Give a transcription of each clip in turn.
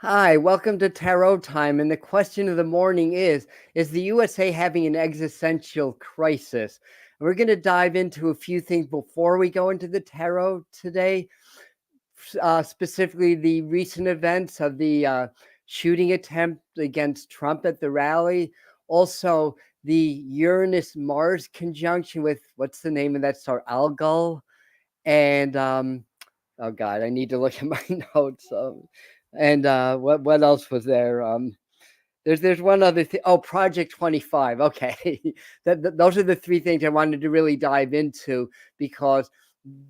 Hi, welcome to Tarot Time. And the question of the morning is the USA having an existential crisis? We're going to dive into a few things before we go into the tarot today, specifically the recent events of the shooting attempt against Trump at the rally. Also, the Uranus-Mars conjunction with, what's the name of that star? Algol. And, oh God, I need to look at my notes. And what else was there? There's one other thing. Oh, Project 25. Okay, those are the three things I wanted to really dive into because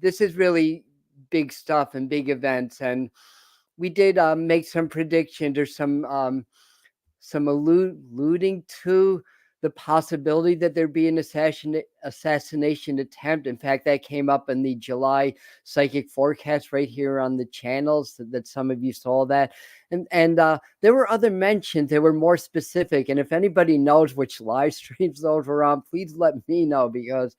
this is really big stuff and big events. And we did make some predictions or some alluding to the possibility that there'd be an assassination attempt. In fact, that came up in the July psychic forecast right here on the channels that some of you saw that. And there were other mentions that were more specific. And if anybody knows which live streams those were on, please let me know, because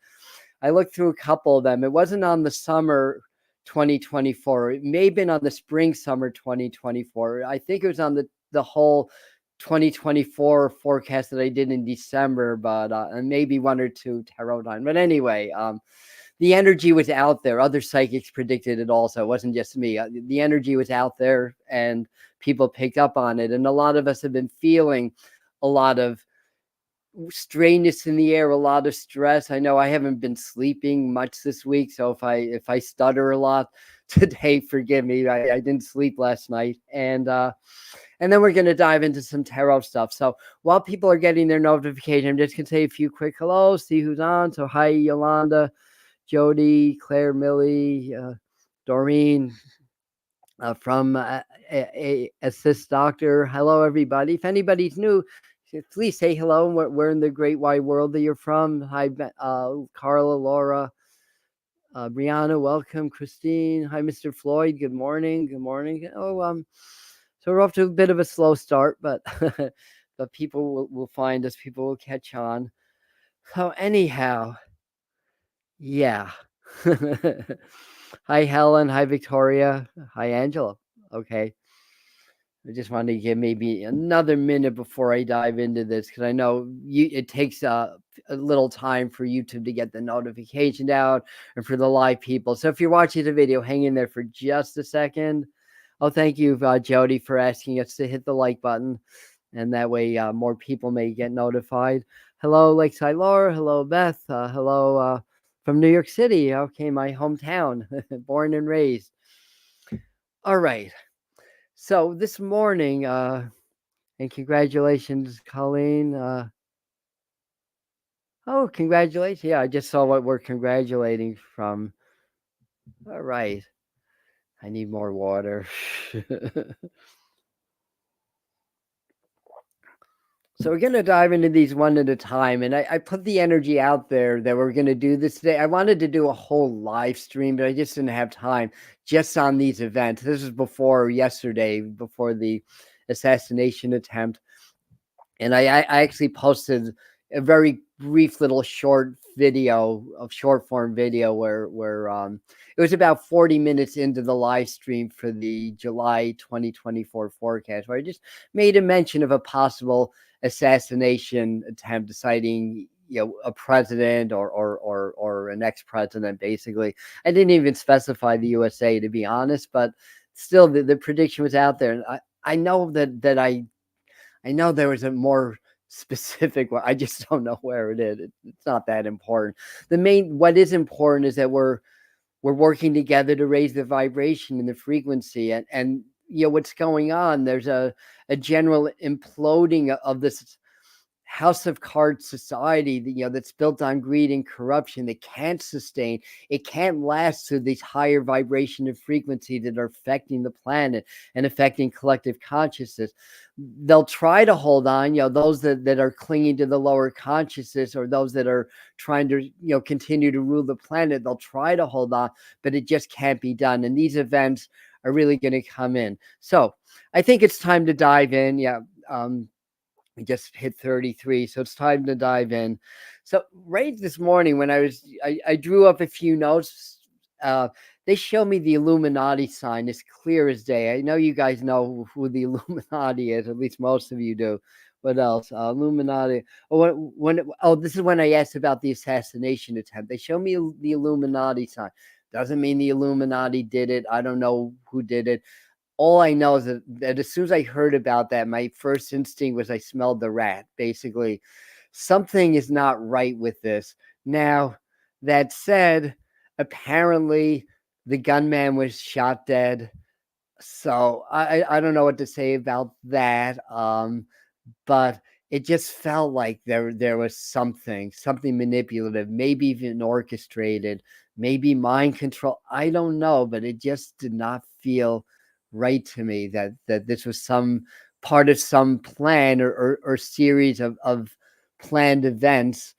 I looked through a couple of them. It wasn't on the summer 2024. It may have been on the spring summer 2024. I think it was on the whole 2024 forecast that I did in December, but and maybe one or two tarot time. But anyway, the energy was out there. Other psychics predicted it also. It wasn't just me. The energy was out there and people picked up on it. And a lot of us have been feeling a lot of strangeness in the air, a lot of stress. I know I haven't been sleeping much this week, so if I stutter a lot today, forgive me. I didn't sleep last night. And then we're going to dive into some tarot stuff. So while people are getting their notification, I'm just going to say a few quick hellos, see who's on. So hi, Yolanda, Jody, Claire, Millie, Doreen, from Assist Doctor. Hello, everybody. If anybody's new, please say hello. Where in the great wide world that you're from. Hi, Carla, Laura, Brianna, welcome. Christine, hi, Mr. Floyd. Good morning. Good morning. So we're off to a bit of a slow start, but but people will find us. People will catch on. So anyhow, yeah. Hi, Helen. Hi, Victoria. Hi, Angela. Okay. I just wanted to give maybe another minute before I dive into this, because I know it takes a little time for YouTube to get the notification out and for the live people. So if you're watching the video, hang in there for just a second. Oh, thank you, Jody, for asking us to hit the like button, and that way more people may get notified. Hello, Lakeside Laura. Hello, Beth. Hello from New York City. Okay, my hometown, born and raised. All right. So this morning, and congratulations, Colleen. Oh, congratulations. Yeah, I just saw what we're congratulating from. All right. I need more water. So we're going to dive into these one at a time. And I put the energy out there that we're going to do this today. I wanted to do a whole live stream, but I just didn't have time just on these events. This was before yesterday, before the assassination attempt. And I actually posted a very brief little short form video where it was about 40 minutes into the live stream for the July 2024 forecast, where I just made a mention of a possible assassination attempt, deciding a president or an ex-president. Basically, I didn't even specify the USA, to be honest, but still the prediction was out there. And I know that I know there was a more specific one. I just don't know where it is. It's not that important. What is important is that we're working together to raise the vibration and the frequency, and what's going on. There's a general imploding of this house of cards society that, that's built on greed and corruption, that can't sustain, it can't last through these higher vibration and frequency that are affecting the planet and affecting collective consciousness. They'll try to hold on, those that are clinging to the lower consciousness, or those that are trying to continue to rule the planet. They'll try to hold on, but it just can't be done. And these events are really going to come in. So I think it's time to dive in. We just hit 33, so it's time to dive in. So right this morning when I drew up a few notes they show me the Illuminati sign as clear as day. I know you guys know who the Illuminati is, at least most of you do. What else? Illuminati. Oh, this is when I asked about the assassination attempt. They show me the Illuminati sign. Doesn't mean the Illuminati did it. I don't know who did it. All I know is that as soon as I heard about that, my first instinct was I smelled the rat. Basically, something is not right with this. Now, that said, apparently the gunman was shot dead. So I don't know what to say about that. But it just felt like there was something manipulative, maybe even orchestrated, maybe mind control. I don't know, but it just did not feel right to me that this was some part of some plan or series of planned events.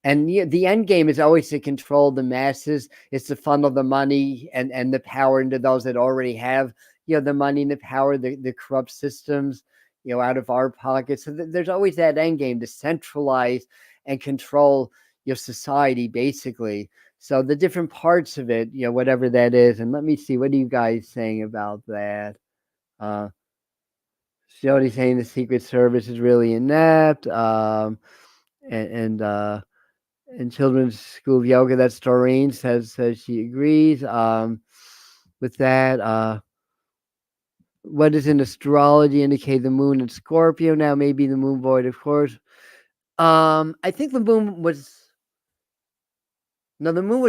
And the end game is always to control the masses. It's to funnel the money and the power into those that already have the money and the power, the corrupt systems, out of our pockets. So there's always that end game to centralize and control your society, basically. So the different parts of it, whatever that is. And let me see, what are you guys saying about that? Jody's saying the Secret Service is really inept. And Children's School of Yoga, that's Doreen says she agrees with that. What does in astrology indicate the moon in Scorpio? Now, maybe the moon void, of course. I think the moon was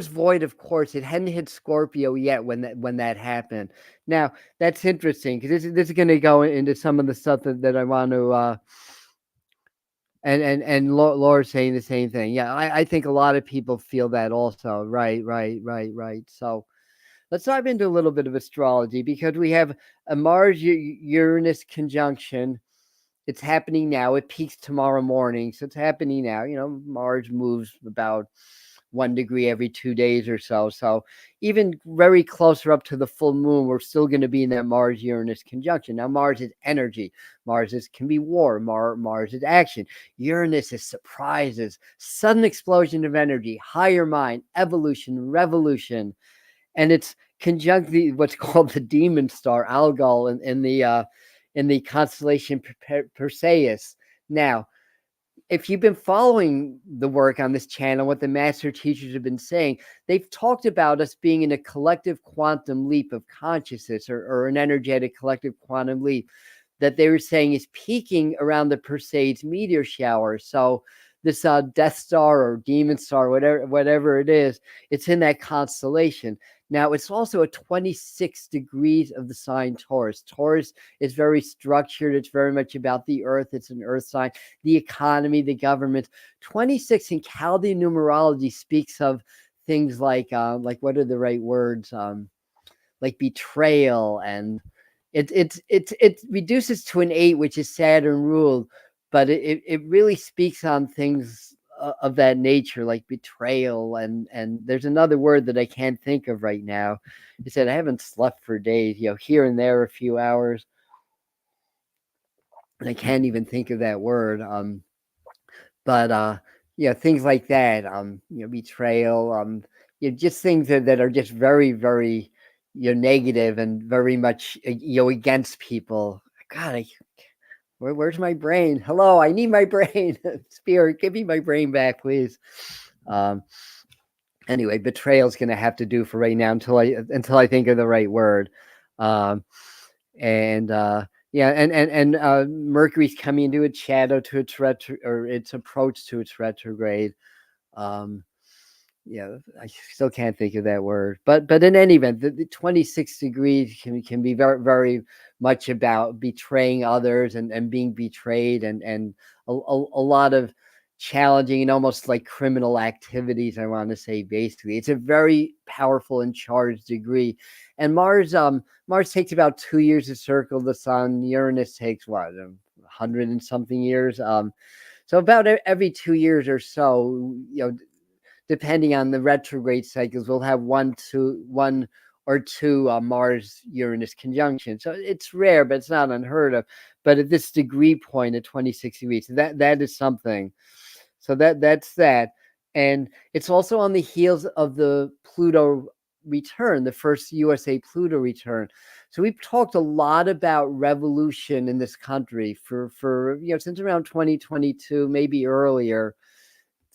void, of course. It hadn't hit Scorpio yet when that happened. Now, that's interesting because this is going to go into some of the stuff that I want to. And Laura's saying the same thing. Yeah, I think a lot of people feel that also. Right. So let's dive into a little bit of astrology because we have a Mars-Uranus conjunction. It's happening now. It peaks tomorrow morning. So it's happening now. Mars moves about 1 degree every 2 days or so. So even very closer up to the full moon, we're still going to be in that Mars-Uranus conjunction. Now, Mars is energy. Can be war. Mars is action. Uranus is surprises, sudden explosion of energy, higher mind, evolution, revolution. And it's conjunct what's called the demon star Algol in the constellation Perseus. Now, if you've been following the work on this channel, what the master teachers have been saying, they've talked about us being in a collective quantum leap of consciousness or an energetic collective quantum leap that they were saying is peaking around the Perseus meteor shower. So this Death Star or Demon Star, whatever it is, it's in that constellation. Now, it's also at 26 degrees of the sign Taurus. Taurus is very structured. It's very much about the earth. It's an earth sign, the economy, the government. 26 in Chaldean numerology speaks of things like what are the right words? Like betrayal, and it reduces to an 8, which is Saturn ruled, but it really speaks on things of that nature, like betrayal, and there's another word that I can't think of right now. He said, I haven't slept for days, here and there a few hours, and I can't even think of that word. But things like that, betrayal, just things that are just very, very, negative and very much, against people. God, where's my brain? Hello, I need my brain. Spirit, give me my brain back, please. Anyway, betrayal is going to have to do for right now until I think of the right word. Mercury's coming into its shadow to its or its approach to its retrograde. I still can't think of that word, but in any event, the 26 degrees can be very, very much about betraying others and being betrayed and a lot of challenging and almost like criminal activities. I want to say, basically, it's a very powerful and charged degree. And Mars takes about 2 years to circle the sun. Uranus takes 100 and something years. So about every 2 years or so, depending on the retrograde cycles, we'll have one or two Mars-Uranus conjunction. So it's rare, but it's not unheard of. But at this degree point at 26 degrees, that is something. So that's that. And it's also on the heels of the Pluto return, the first USA Pluto return. So we've talked a lot about revolution in this country for since around 2022, maybe earlier.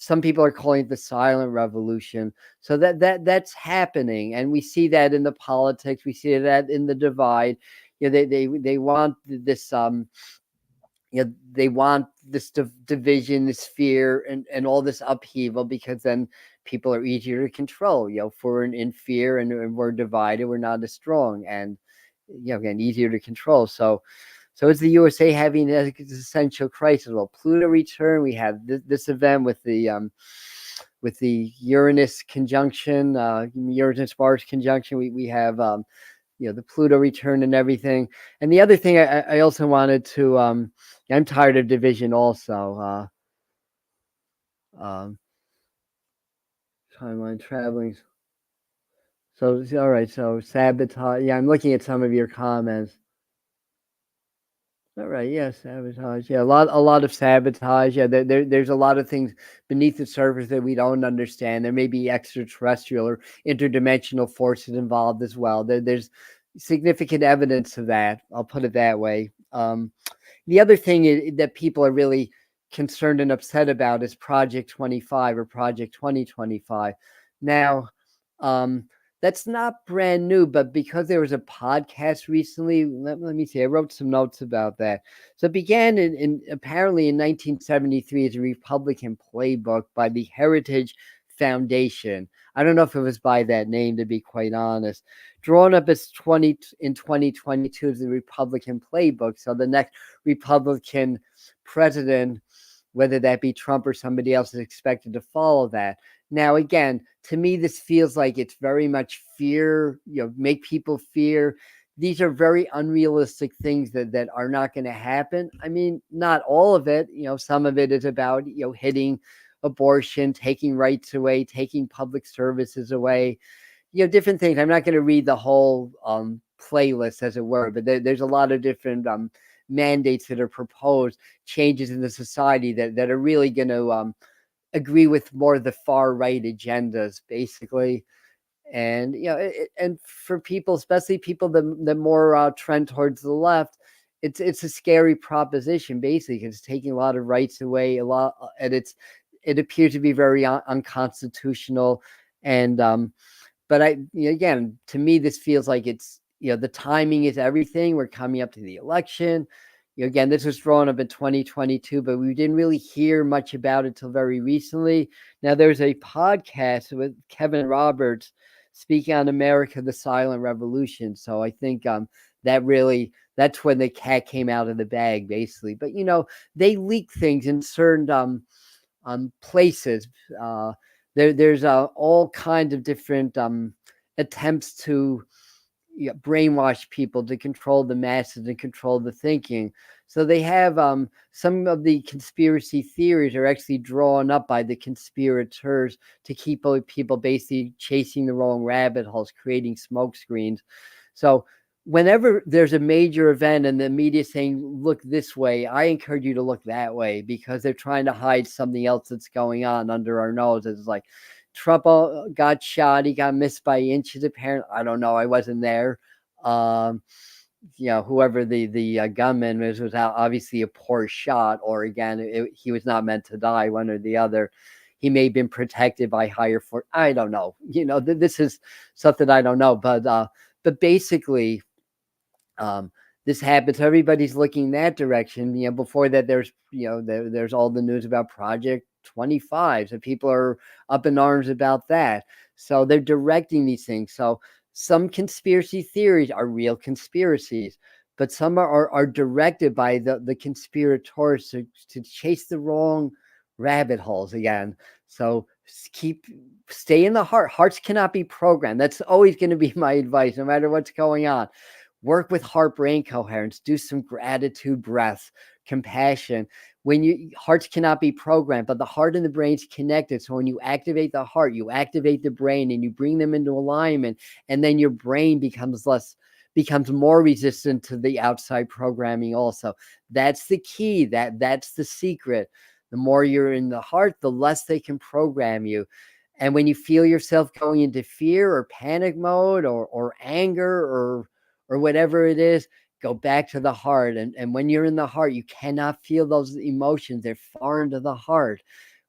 Some people are calling it the silent revolution. So that's happening, and we see that in the politics. We see that in the divide. They want this they want this division, this fear, and all this upheaval, because then people are easier to control. If we're in fear and we're divided, we're not as strong, and again, easier to control. So is the USA having an existential crisis? Well, Pluto return, we have this event with the Uranus conjunction, Uranus-Mars conjunction. We have the Pluto return and everything. And the other thing I also wanted to, I'm tired of division also. Timeline traveling. So, all right. So sabotage. Yeah, I'm looking at some of your comments. All right. Yeah, sabotage. Yeah, a lot of sabotage. Yeah, there's a lot of things beneath the surface that we don't understand. There may be extraterrestrial or interdimensional forces involved as well. There's significant evidence of that. I'll put it that way. The other thing that people are really concerned and upset about is Project 25 or Project 2025. Now, that's not brand new, but because there was a podcast recently, let me see, I wrote some notes about that. So it began apparently in 1973 as a Republican playbook by the Heritage Foundation. I don't know if it was by that name, to be quite honest. Drawn up as 2022 as the Republican playbook. So the next Republican president, whether that be Trump or somebody else, is expected to follow that. Now, again, to me, this feels like it's very much fear, make people fear. These are very unrealistic things that are not going to happen. I mean, not all of it. Some of it is about, hitting abortion, taking rights away, taking public services away, different things. I'm not going to read the whole playlist, as it were, but there's a lot of different mandates that are proposed, changes in the society that are really going to agree with more of the far right agendas, basically. And and for people, especially people that more trend towards the left, it's a scary proposition, basically, because it's taking a lot of rights away, and it appears to be very unconstitutional. And but again, to me, this feels like it's the timing is everything. We're coming up to the election. Again, this was drawn up in 2022, but we didn't really hear much about it till very recently. Now, there's a podcast with Kevin Roberts speaking on America, the Silent Revolution. So I think that's when the cat came out of the bag, basically. But, they leak things in certain places. There's all kinds of different attempts to brainwash people, to control the masses and control the thinking. So they have some of the conspiracy theories are actually drawn up by the conspirators to keep people basically chasing the wrong rabbit holes, creating smoke screens. So whenever there's a major event and the media saying, look this way, I encourage you to look that way, because they're trying to hide something else that's going on under our noses. It's like Trump got shot. He got missed by inches, apparently. I don't know. I wasn't there. Whoever the gunman was obviously a poor shot, or again, he was not meant to die, one or the other. He may have been protected by higher force. I don't know. This is something I don't know. But basically, this happens. Everybody's looking that direction. Before that, there's all the news about Project 25. So people are up in arms about that. So they're directing these things. So some conspiracy theories are real conspiracies, but some are directed by the conspirators to chase the wrong rabbit holes again. So stay in the heart. Hearts cannot be programmed. That's always going to be my advice, no matter what's going on. Work with heart-brain coherence. Do some gratitude breaths, compassion. Hearts cannot be programmed, but the heart and the brain's connected. So when you activate the heart, you activate the brain, and you bring them into alignment, and then your brain becomes more resistant to the outside programming also. That's the key. That's the secret. The more you're in the heart, the less they can program you. And when you feel yourself going into fear or panic mode or anger or whatever it is, go back to the heart. And when you're in the heart, you cannot feel those emotions. They're far into the heart.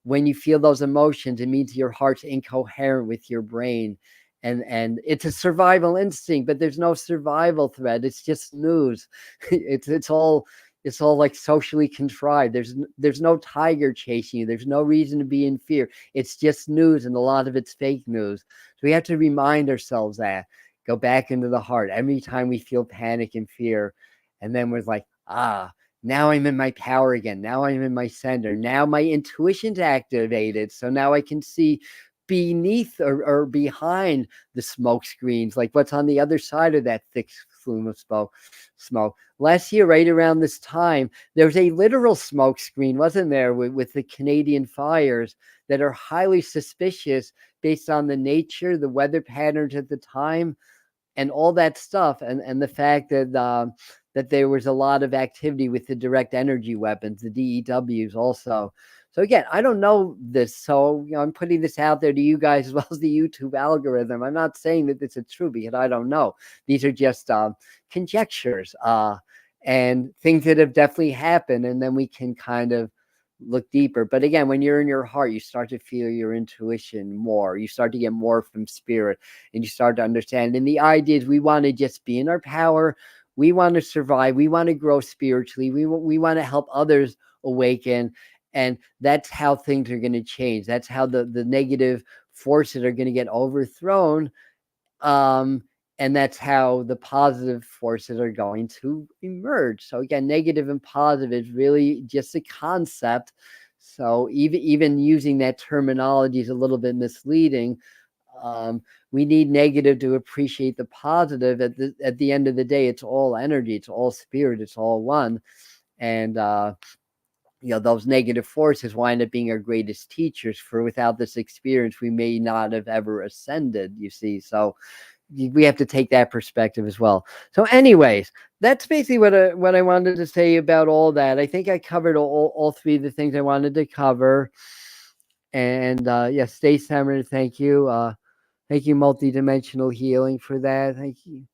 When you feel those emotions, it means your heart's incoherent with your brain. And it's a survival instinct, but there's no survival threat. It's just news. It's all like socially contrived. There's no tiger chasing you. There's no reason to be in fear. It's just news, and a lot of it's fake news. So we have to remind ourselves that. Go back into the heart every time we feel panic and fear. And then we're like, now I'm in my power again. Now I'm in my center. Now my intuition's activated. So now I can see beneath or behind the smoke screens, like what's on the other side of that thick plume of smoke. Last year, right around this time, there was a literal smoke screen, wasn't there, with the Canadian fires that are highly suspicious based on the nature, the weather patterns at the time, and all that stuff, and the fact that that there was a lot of activity with the direct energy weapons, the DEWs also. So again, I don't know this, so I'm putting this out there to you guys as well as the YouTube algorithm. I'm not saying that this is true because I don't know. These are just conjectures and things that have definitely happened, and then we can kind of look deeper. But again, when you're in your heart, you start to feel your intuition more. You start to get more from spirit, and you start to understand. And the idea is we want to just be in our power. We want to survive. We want to grow spiritually. We want to help others awaken. And that's how things are going to change. That's how the negative forces are going to get overthrown. And that's how the positive forces are going to emerge. So again, negative and positive is really just a concept. So even using that terminology is a little bit misleading. We need negative to appreciate the positive. At the end of the day, it's all energy, it's all spirit, it's all one. And those negative forces wind up being our greatest teachers. For without this experience, we may not have ever ascended, you see. So we have to take that perspective as well. So anyways, that's basically what I wanted to say about all that. I think I covered all three of the things I wanted to cover. And yes, stay summer. Thank you. Thank you, multidimensional healing, for that. Thank you.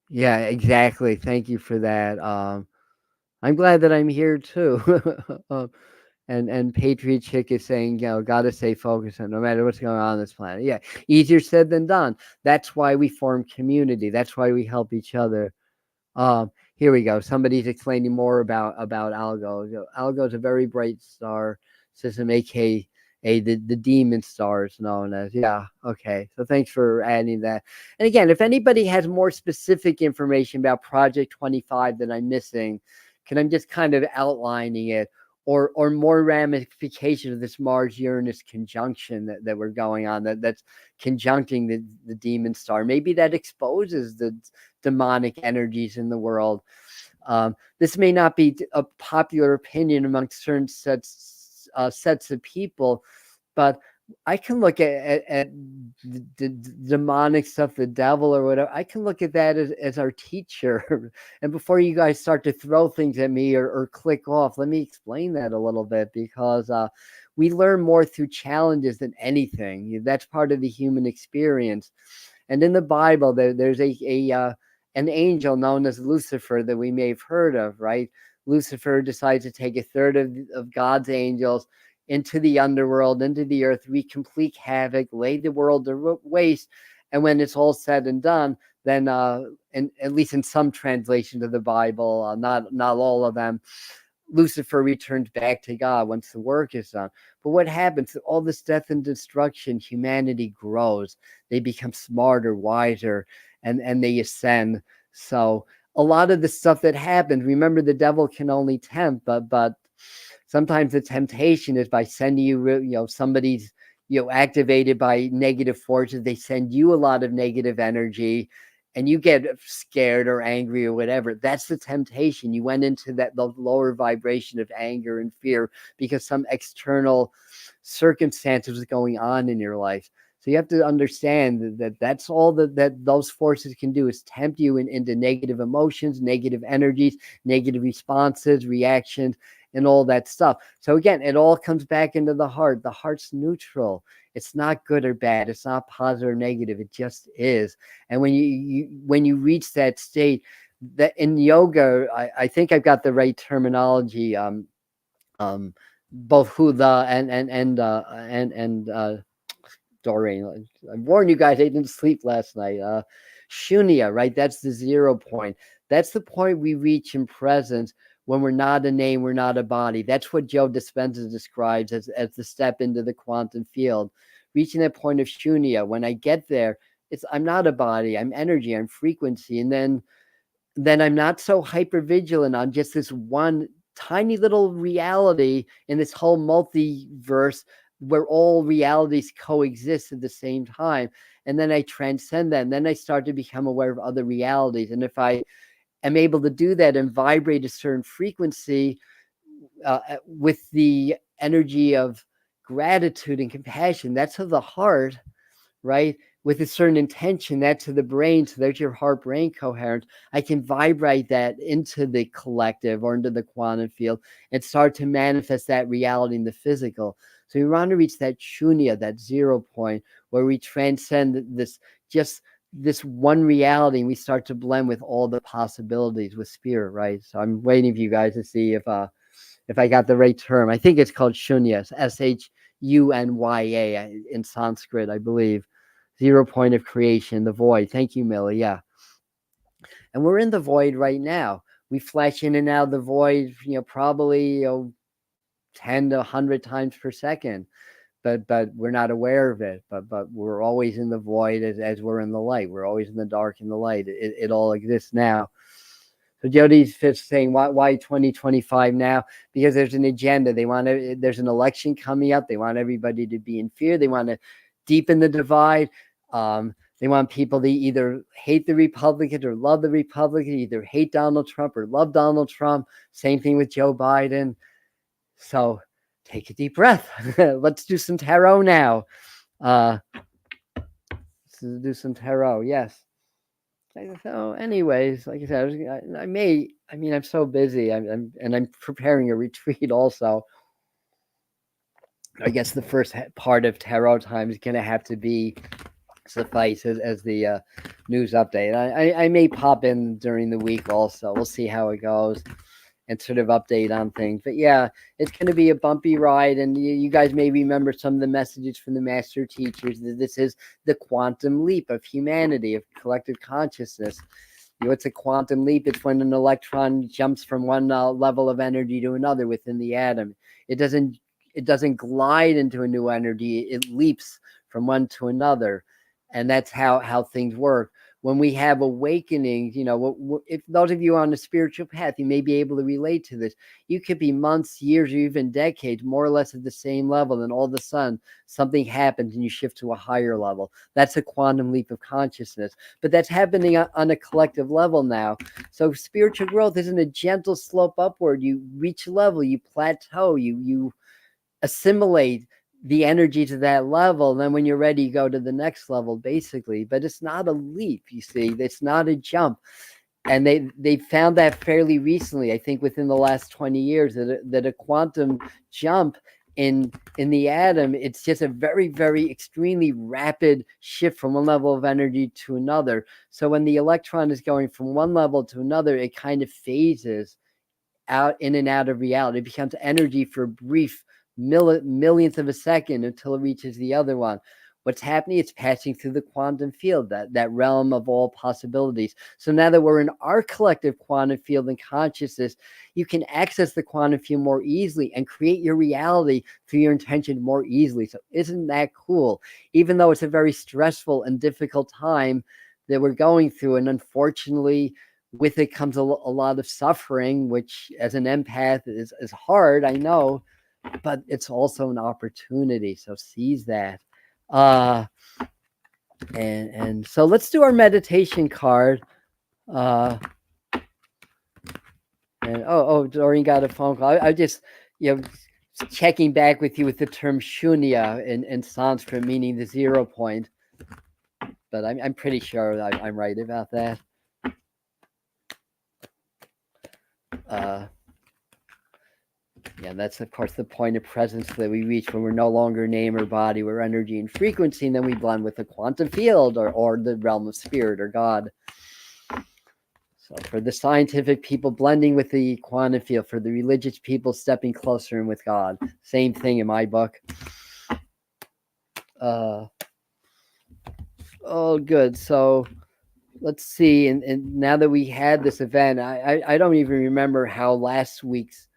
Yeah, exactly. Thank you for that. I'm glad that I'm here too. And Patriot Chick is saying, gotta stay focused on no matter what's going on this planet. Yeah, easier said than done. That's why we form community. That's why we help each other. Here we go. Somebody's explaining more about Algo. Algo is a very bright star system, aka the demon stars known as. Yeah, okay. So thanks for adding that. And again, if anybody has more specific information about Project 25 that I'm missing, because I'm just kind of outlining it, or more ramifications of this Mars-Uranus conjunction that we're going on, that's conjuncting the demon star. Maybe that exposes the demonic energies in the world. This may not be a popular opinion amongst certain sets of people, but I can look at the demonic stuff, the devil or whatever. I can look at that as our teacher. And before you guys start to throw things at me or click off, let me explain that a little bit, because we learn more through challenges than anything. That's part of the human experience. And in the Bible, there's an angel known as Lucifer that we may have heard of, right? Lucifer decides to take a third of God's angels into the underworld, into the earth, wreak complete havoc, lay the world to waste. And when it's all said and done, then, and at least in some translations of the Bible, not all of them, Lucifer returns back to God once the work is done. But what happens? All this death and destruction, humanity grows. They become smarter, wiser, and they ascend. So a lot of the stuff that happens, remember, the devil can only tempt, but sometimes the temptation is by sending you, somebody's, activated by negative forces. They send you a lot of negative energy, and you get scared or angry or whatever. That's the temptation. You went into the lower vibration of anger and fear because some external circumstances was going on in your life. So you have to understand that that's all that those forces can do, is tempt you into negative emotions, negative energies, negative responses, reactions. and all that stuff. So again, it all comes back into the heart. The heart's neutral. It's not good or bad. It's not positive or negative. It just is. And when you reach that state, that in yoga, I think I've got the right terminology. Both Huda and Doreen. I warned you guys, I didn't sleep last night. Shunya, right? That's the 0 point. That's the point we reach in presence when we're not a name, we're not a body. That's what Joe Dispenza describes as the step into the quantum field. Reaching that point of Shunya. When I get there, I'm not a body, I'm energy, I'm frequency. And then I'm not so hyper vigilant on just this one tiny little reality in this whole multiverse where all realities coexist at the same time. And then I transcend that. And then I start to become aware of other realities. And if I am able to do that and vibrate a certain frequency with the energy of gratitude and compassion, that's of the heart, right? With a certain intention, that's to the brain. So there's your heart brain coherence. I can vibrate that into the collective or into the quantum field and start to manifest that reality in the physical. So we want to reach that shunya, that 0 point, where we transcend this one reality, and we start to blend with all the possibilities with spirit, right? So I'm waiting for you guys to see if I got the right term. I think it's called shunya, Shunya in Sanskrit, I believe. 0 point of creation, the void. Thank you, Millie. Yeah. And we're in the void right now. We flash in and out of the void, probably 10 to 100 times per second. But we're not aware of it. But we're always in the void as we're in the light. We're always in the dark and the light. It all exists now. So Jody's saying, why 2025 now? Because there's an agenda. There's an election coming up. They want everybody to be in fear. They want to deepen the divide. They want people to either hate the Republicans or love the Republicans, either hate Donald Trump or love Donald Trump. Same thing with Joe Biden. So take a deep breath. Let's do some tarot now. Let's do some tarot. Yes. So anyways, like I said, I'm so busy. I'm preparing a retreat also. I guess the first part of tarot time is going to have to be suffice as the news update. I may pop in during the week also. We'll see how it goes and sort of update on things. But yeah, it's going to be a bumpy ride. And you guys may remember some of the messages from the master teachers. This is the quantum leap of humanity, of collective consciousness. It's a quantum leap. It's when an electron jumps from one level of energy to another within the atom. It doesn't glide into a new energy. It leaps from one to another. And that's how things work. When we have awakenings, if those of you on the spiritual path, you may be able to relate to this. You could be months, years, or even decades, more or less at the same level, and all of a sudden something happens and you shift to a higher level. That's a quantum leap of consciousness. But that's happening on a collective level now. So spiritual growth isn't a gentle slope upward. You reach a level, you plateau, you assimilate the energy to that level. And then when you're ready, you go to the next level, basically. But it's not a leap, you see. It's not a jump. And they found that fairly recently, I think within the last 20 years, that a quantum jump in the atom, it's just a very, very extremely rapid shift from one level of energy to another. So when the electron is going from one level to another, it kind of phases out in and out of reality. It becomes energy for a brief millionth of a second until it reaches the other one. What's happening? It's passing through the quantum field, that realm of all possibilities. So now that we're in our collective quantum field and consciousness, you can access the quantum field more easily and create your reality through your intention more easily. So isn't that cool? Even though it's a very stressful and difficult time that we're going through, and unfortunately, with it comes a lot of suffering, which as an empath is hard, I know, but it's also an opportunity. So seize that. And so let's do our meditation card. And Doreen got a phone call. I just, checking back with you with the term shunya in Sanskrit, meaning the 0 point. But I'm pretty sure I'm right about that. Yeah, that's of course the point of presence that we reach when we're no longer name or body, we're energy and frequency, and then we blend with the quantum field or the realm of spirit or God. So for the scientific people, blending with the quantum field. For the religious people, stepping closer in with God. Same thing in my book. Oh, good. So let's see. And now that we had this event, I don't even remember how last week's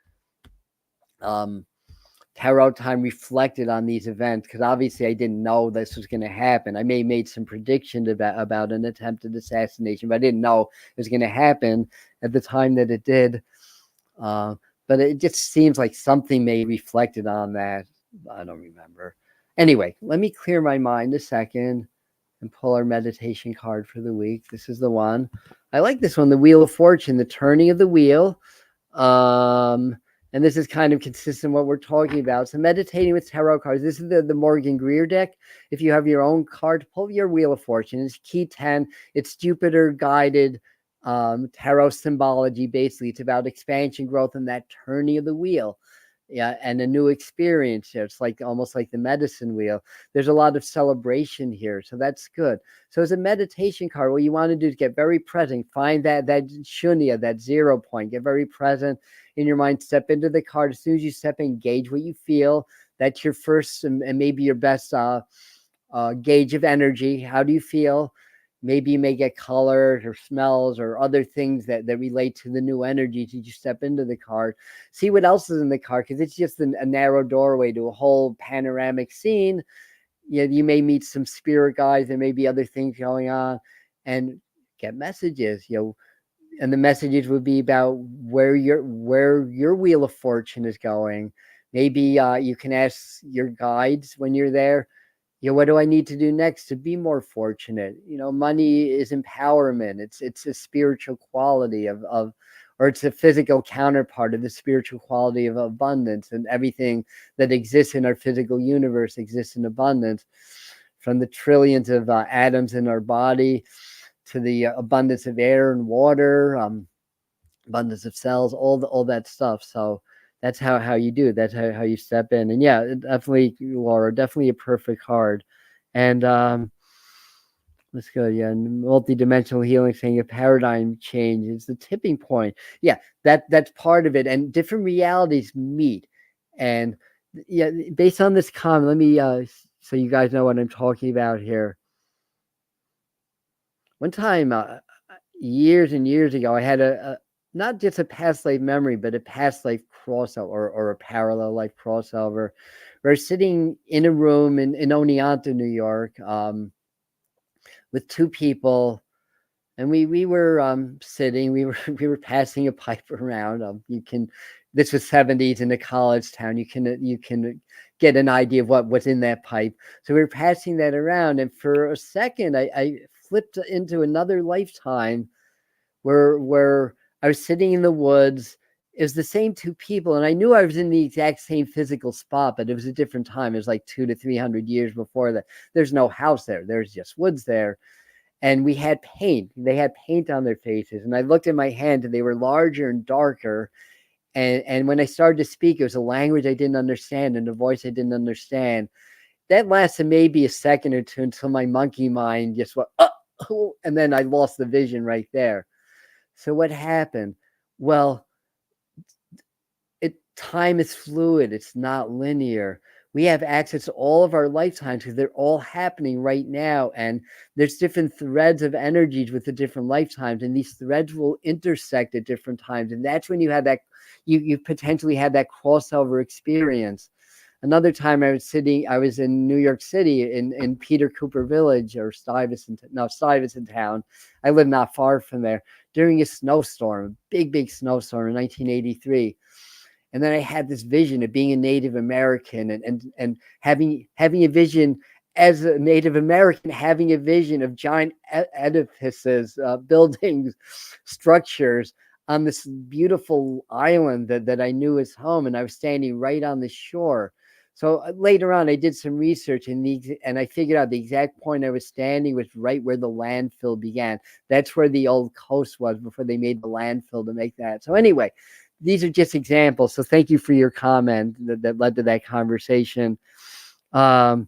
tarot time reflected on these events, because obviously I didn't know this was going to happen. I may have made some predictions about an attempted assassination, but I didn't know it was going to happen at the time that it did. But it just seems like something may reflected on that. I don't remember. Anyway, let me clear my mind a second and pull our meditation card for the week. This is the one. I like this one, the Wheel of Fortune, the turning of the wheel. And this is kind of consistent with what we're talking about. So meditating with tarot cards. This is the Morgan Greer deck. If you have your own card, pull your Wheel of Fortune. It's key 10. It's Jupiter guided tarot symbology. Basically, it's about expansion, growth, and that turning of the wheel. Yeah, and a new experience. It's like almost like the medicine wheel. There's a lot of celebration here, so that's good. So as a meditation card, what you want to do is get very present. Find that shunya, that 0 point. Get very present in your mind. Step into the card. As soon as you step in, gauge what you feel. That's your first and maybe your best gauge of energy. How do you feel? Maybe you may get colors or smells or other things that relate to the new energy as you step into the card. See what else is in the card, because it's just a narrow doorway to a whole panoramic scene. You may meet some spirit guides. There may be other things going on, and get messages. And the messages would be about where your Wheel of Fortune is going. Maybe you can ask your guides when you're there, what do I need to do next to be more fortunate? Money is empowerment. It's a spiritual quality of or it's a physical counterpart of the spiritual quality of abundance, and everything that exists in our physical universe exists in abundance, from the trillions of atoms in our body to the abundance of air and water, abundance of cells, all that stuff. So that's how you do it. That's how you step in. And yeah, definitely, Laura, definitely a perfect card. And let's go. Yeah, multi-dimensional healing, saying a paradigm change is the tipping point. Yeah, that's part of it. And different realities meet. And yeah, based on this comment, let me so you guys know what I'm talking about here. One time, years and years ago, I had a not just a past life memory, but a past life crossover or a parallel life crossover. We're sitting in a room in Oneonta, New York, with two people, and we were sitting. We were passing a pipe around. This was 70s in a college town. You can get an idea of what was in that pipe. So we were passing that around, and for a second, I flipped into another lifetime where I was sitting in the woods. It was the same two people, and I knew I was in the exact same physical spot, but it was a different time. It was like 200 to 300 years before that. There's no house there. There's just woods there. And we had paint. They had paint on their faces. And I looked at my hands, and they were larger and darker. And when I started to speak, it was a language I didn't understand and a voice I didn't understand. That lasted maybe a second or two until my monkey mind just went, oh, and then I lost the vision right there. So what happened? Well, time is fluid. It's not linear. We have access to all of our lifetimes because they're all happening right now. And there's different threads of energies with the different lifetimes, and these threads will intersect at different times. And that's when you have that, you potentially had that crossover experience. Another time I was in New York City in Peter Cooper Village, or Stuyvesant Town. I live not far from there, during a snowstorm, big snowstorm in 1983. And then I had this vision of being a Native American and having a vision as a Native American, having a vision of giant edifices, buildings, structures on this beautiful island that I knew as home. And I was standing right on the shore. So later on, I did some research and I figured out the exact point I was standing was right where the landfill began. That's where the old coast was before they made the landfill to make that. So anyway, these are just examples. So thank you for your comment that led to that conversation. So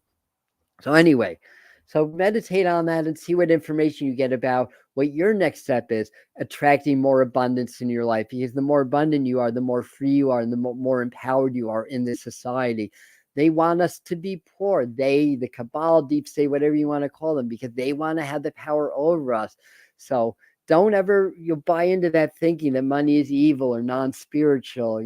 anyway, so meditate on that and see what information you get about what your next step is, attracting more abundance in your life. Because the more abundant you are, the more free you are, and the more empowered you are in this society. They want us to be poor. They, the cabal, deep state, whatever you want to call them, because they want to have the power over us. So don't ever buy into that thinking that money is evil or non-spiritual.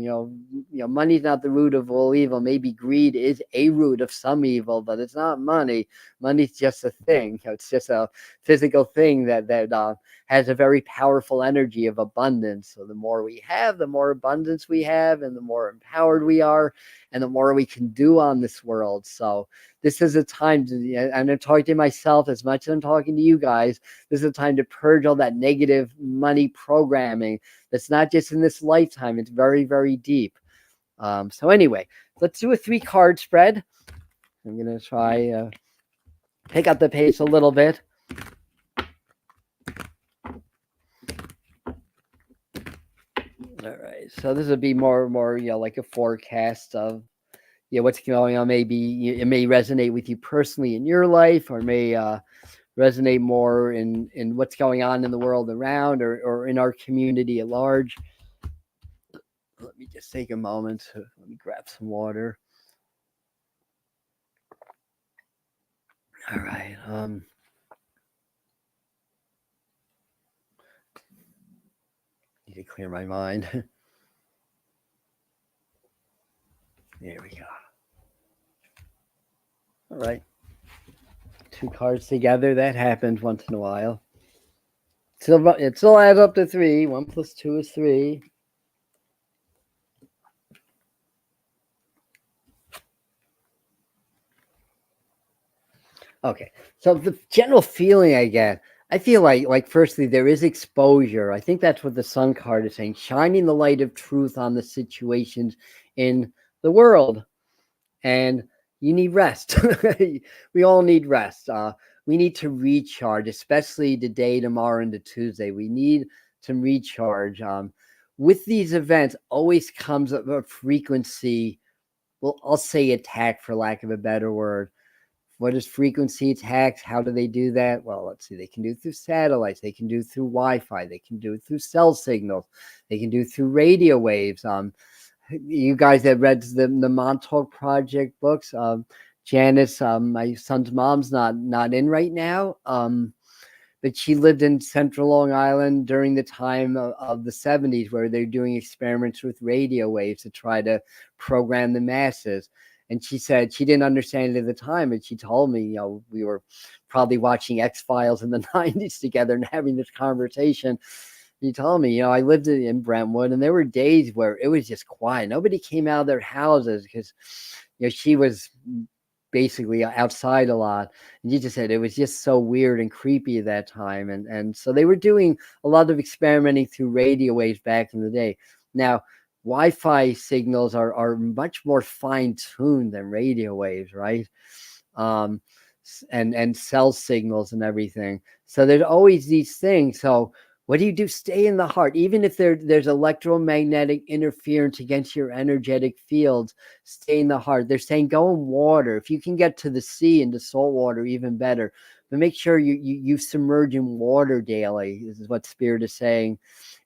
Money's not the root of all evil. Maybe greed is a root of some evil, but it's not money. Money's just a thing. It's just a physical thing that has a very powerful energy of abundance. So the more we have, the more abundance we have, and the more empowered we are, and the more we can do on this world. So this is a time to, I'm talking to myself as much as I'm talking to you guys. This is a time to purge all that negative money programming that's not just in this lifetime. It's very, very deep. So anyway, let's do a 3-card spread. I'm going to try pick up the pace a little bit. All right, so this would be more like a forecast of what's going on. Maybe it may resonate with you personally in your life, or may resonate more in what's going on in the world around, or in our community at large. Let me just take a moment. Let me grab some water. All right. Need to clear my mind. There we go. All right. 2 cards together. That happens once in a while. It still adds up to 3. 1 plus 2 is 3. Okay. So the general feeling I get, I feel like firstly, there is exposure. I think that's what the Sun card is saying, shining the light of truth on the situations in the world. And you need rest. We all need rest. We need to recharge, especially today, tomorrow, and Tuesday. We need to recharge. With these events, always comes a frequency. Well, I'll say attack, for lack of a better word. What is frequency attacks? How do they do that? Well, let's see. They can do it through satellites. They can do it through Wi-Fi. They can do it through cell signals. They can do it through radio waves. You guys that read the Montauk Project books, Janice, my son's mom's not in right now, but she lived in Central Long Island during the time of the 70s, where they're doing experiments with radio waves to try to program the masses. And she said she didn't understand it at the time, and she told me, we were probably watching X-Files in the 90s together and having this conversation. He told me, I lived in Brentwood, and there were days where it was just quiet. Nobody came out of their houses because, she was basically outside a lot. And you just said it was just so weird and creepy at that time. And so they were doing a lot of experimenting through radio waves back in the day. Now, Wi-Fi signals are much more fine-tuned than radio waves, right? And cell signals and everything. So there's always these things. So what do? Stay in the heart. Even if there's electromagnetic interference against your energetic fields, stay in the heart. They're saying go in water. If you can get to the sea and to salt water, even better. But make sure you submerge in water daily. This is what Spirit is saying.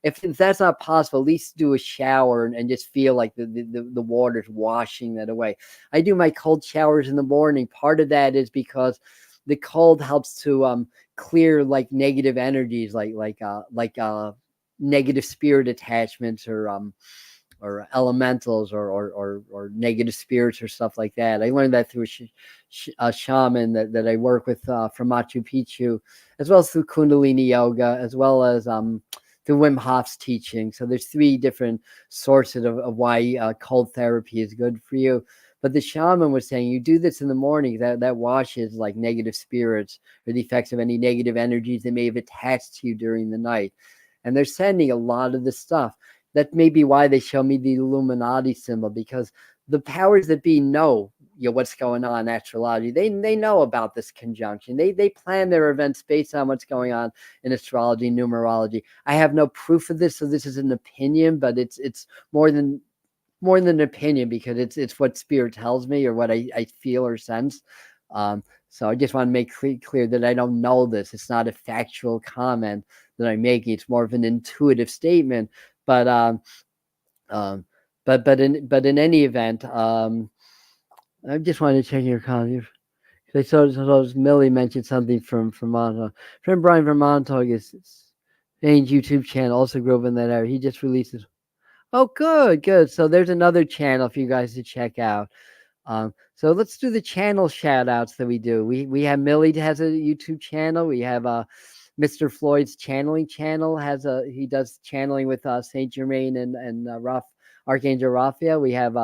If that's not possible, at least do a shower and just feel like the water's washing that away. I do my cold showers in the morning. Part of that is because the cold helps to clear like negative energies, like negative spirit attachments, or elementals, or negative spirits, or stuff like that. I learned that through a shaman that I work with from Machu Picchu, as well as through Kundalini yoga, as well as through Wim Hof's teaching. So there's 3 different sources of why cold therapy is good for you. But the shaman was saying you do this in the morning, that washes like negative spirits or the effects of any negative energies that may have attached to you during the night. And they're sending a lot of the stuff. That may be why they show me the Illuminati symbol, because the powers that be know, what's going on in astrology. They know about this conjunction. They plan their events based on what's going on in astrology, numerology. I have no proof of this, so this is an opinion, but it's more than an opinion, because it's what spirit tells me, or what I feel or sense. So I just want to make clear that I don't know this. It's not a factual comment that I'm making. It's more of an intuitive statement. But in any event, I just wanted to check your comment. I saw Millie mentioned something from Montauk. Friend Brian from Montauk is Shane's YouTube channel, also grew up in that area. He just released his. Oh, good. So there's another channel for you guys to check out. So let's do the channel shout outs that we do. We have Millie has a YouTube channel. We have Mr. Floyd's channeling channel. He does channeling with Saint Germain and Archangel Raphael. We have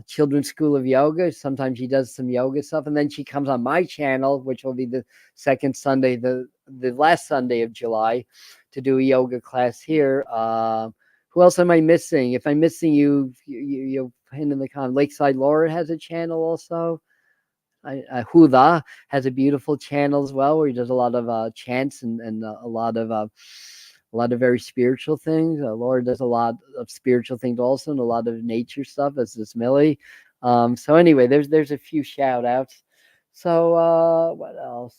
Children's School of Yoga. Sometimes she does some yoga stuff, and then she comes on my channel, which will be the second Sunday, the last Sunday of July, to do a yoga class here. Who else am I missing? If I'm missing you pin in the comment. Lakeside Laura has a channel also. Huda has a beautiful channel as well, where he does a lot of chants and a lot of very spiritual things. Laura does a lot of spiritual things also, and a lot of nature stuff, as does Millie. So anyway, there's a few shout outs. So what else?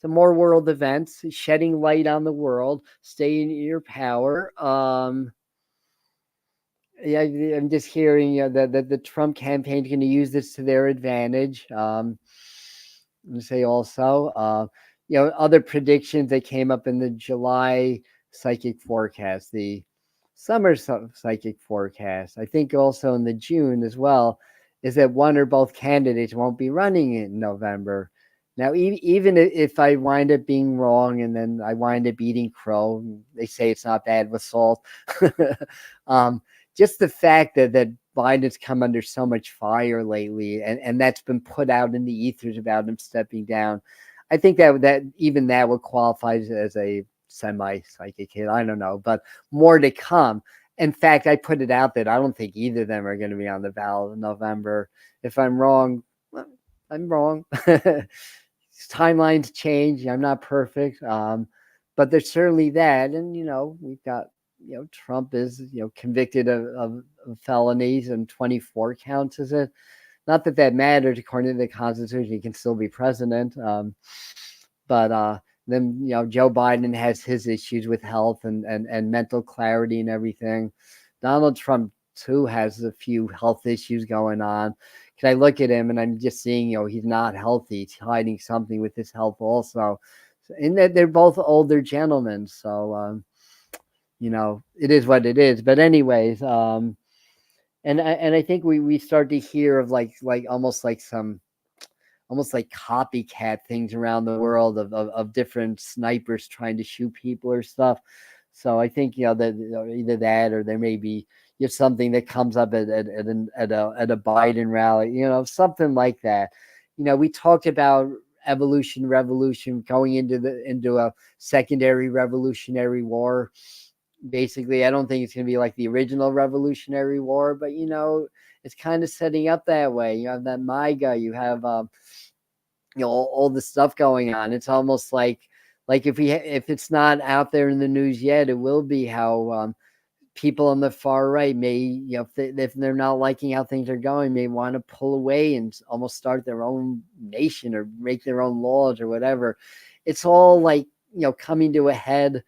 Some more world events, shedding light on the world, stay in your power. Yeah, I'm just hearing that the Trump campaign is going to use this to their advantage. I'm going to say also, other predictions that came up in the July psychic forecast, the summer psychic forecast. I think also in the June as well, is that one or both candidates won't be running in November. Now, even if I wind up being wrong, and then I wind up eating crow, they say it's not bad with salt. Just the fact that Biden's come under so much fire lately, and that's been put out in the ethers about him stepping down. I think that even that would qualify as a semi-psychic hit. I don't know, but more to come. In fact, I put it out that I don't think either of them are going to be on the ballot in November. If I'm wrong, I'm wrong. Timelines change. I'm not perfect, but there's certainly that. And we've got Trump is convicted of felonies, and 24 counts, is it? Not that matters according to the Constitution. He can still be president. But then Joe Biden has his issues with health and mental clarity and everything. Donald Trump too has a few health issues going on. Because I look at him and I'm just seeing he's not healthy. He's hiding something with his health also. And they're both older gentlemen, so it is what it is. But anyways, and I think we start to hear of like almost like copycat things around the world of different snipers trying to shoot people or stuff. So I think that either that, or there may be something that comes up at a Biden rally, something like that. We talked about revolution going into a secondary revolutionary war. Basically, I don't think it's going to be like the original Revolutionary War, but it's kind of setting up that way. You have that MAGA, you have all the stuff going on. It's almost like if it's not out there in the news yet, it will be how people on the far right may, if they're not liking how things are going, may want to pull away and almost start their own nation or make their own laws or whatever. It's all like coming to a head.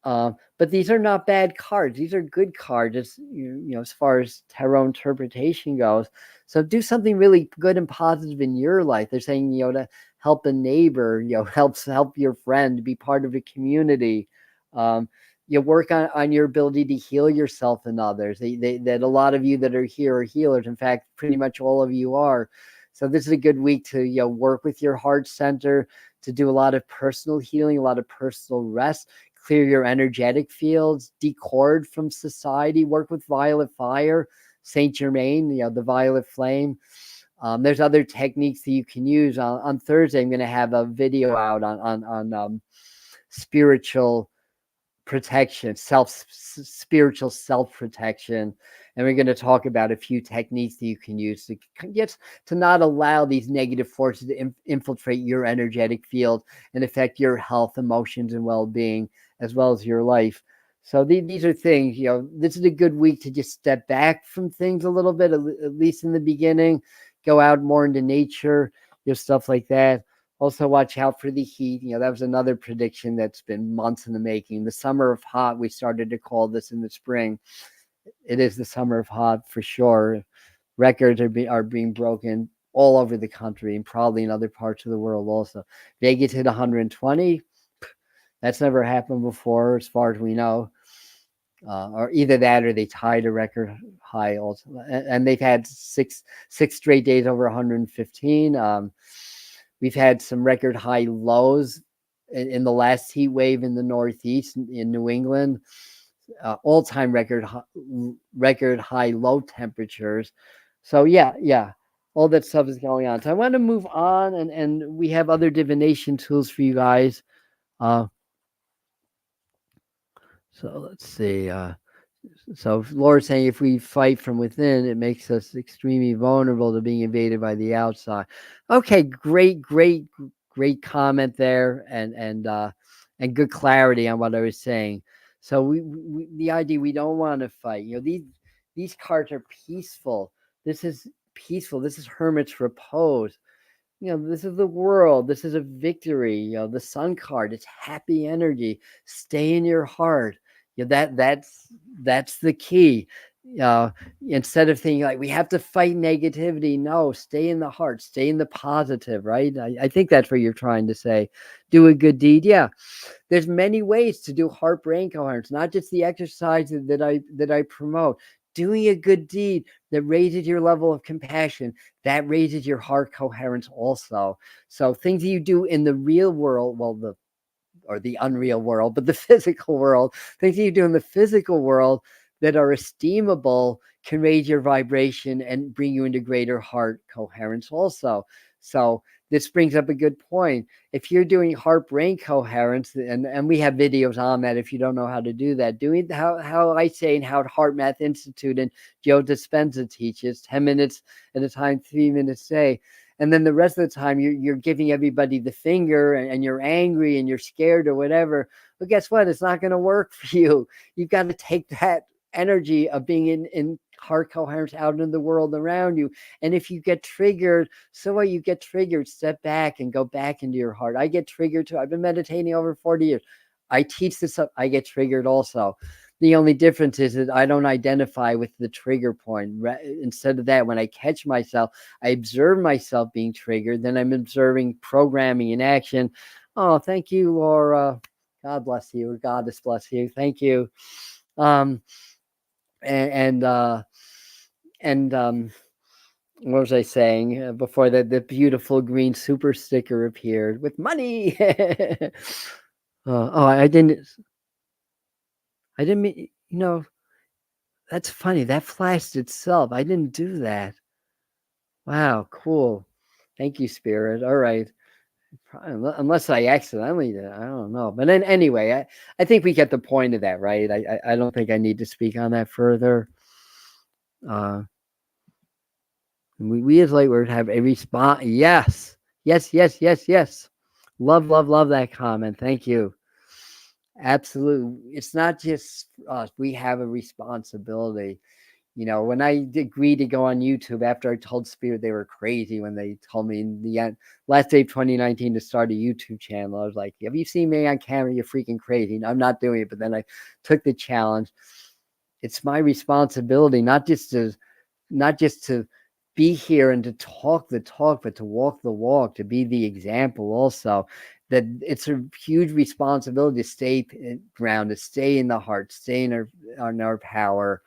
But these are not bad cards. These are good cards, as far as tarot interpretation goes. So do something really good and positive in your life. They're saying, to help a neighbor, help your friend, be part of a community. Work on your ability to heal yourself and others. That a lot of you that are here are healers. In fact, pretty much all of you are. So this is a good week to work with your heart center, to do a lot of personal healing, a lot of personal rest. Clear your energetic fields, decord from society, work with violet fire, Saint Germain, the violet flame. There's other techniques that you can use. On Thursday, I'm going to have a video out on spiritual protection, spiritual self-protection. And we're going to talk about a few techniques that you can use to not allow these negative forces to infiltrate your energetic field and affect your health, emotions, and well-being, as well as your life. So these are things, this is a good week to just step back from things a little bit, at least in the beginning, go out more into nature, stuff like that. Also, watch out for the heat. That was another prediction that's been months in the making. The summer of hot, we started to call this in the spring. It is the summer of hot for sure. Records are being broken all over the country and probably in other parts of the world also. Vegas hit 120. That's never happened before, as far as we know. Or either that or they tied a record high also. And they've had six straight days over 115. We've had some record high lows in the last heat wave in the Northeast, in New England. All-time record high low temperatures. So yeah, all that stuff is going on. So I want to move on, and we have other divination tools for you guys. So let's see. So Laura's saying if we fight from within, it makes us extremely vulnerable to being invaded by the outside. Okay, great comment there, and good clarity on what I was saying. So we the idea, we don't want to fight. These cards are peaceful. This is peaceful. This is hermit's repose. This is the world. This is a victory. The sun card, it's happy energy. Stay in your heart. That's the key. Instead of thinking like we have to fight negativity, no, stay in the heart, stay in the positive, right? I think that's what you're trying to say. Do a good deed. Yeah, there's many ways to do heart brain coherence, not just the exercise that I promote. Doing a good deed that raises your level of compassion, that raises your heart coherence also. So things that you do in the real world, the unreal world, but the physical world, things that you do in the physical world that are esteemable can raise your vibration and bring you into greater heart coherence also. So this brings up a good point. If you're doing heart brain coherence, and we have videos on that if you don't know how to do that, doing how I say and how Heart Math Institute and Joe Dispenza teaches, 10 minutes at a time, 3 minutes a day. And then the rest of the time you're giving everybody the finger, and you're angry and you're scared or whatever. But guess what? It's not going to work for you. You've got to take that energy of being in heart coherence out in the world around you. And if you get triggered, so what? You get triggered, step back and go back into your heart. I get triggered too. I've been meditating over 40 years. I teach this up. I get triggered also. The only difference is that I don't identify with the trigger point. Instead of that, when I catch myself, I observe myself being triggered. Then I'm observing programming in action. Oh, thank you, Laura. God bless you. Goddess bless you. Thank you. And what was I saying before that? The beautiful green super sticker appeared with money. I didn't mean, that's funny. That flashed itself. I didn't do that. Wow, cool. Thank you, Spirit. All right. Unless I accidentally did, I don't know. But then anyway, I think we get the point of that, right? I don't think I need to speak on that further. We as light workers have a response. Yes. Love that comment. Thank you. Absolutely. It's not just us. We have a responsibility. When I agreed to go on YouTube after I told Spirit they were crazy when they told me in the end, last day of 2019 to start a YouTube channel, I was like, have you seen me on camera? You're freaking crazy. I'm not doing it. But then I took the challenge. It's my responsibility, not just to be here and to talk the talk, but to walk the walk, to be the example also. That it's a huge responsibility to stay grounded, stay in the heart, stay in our power.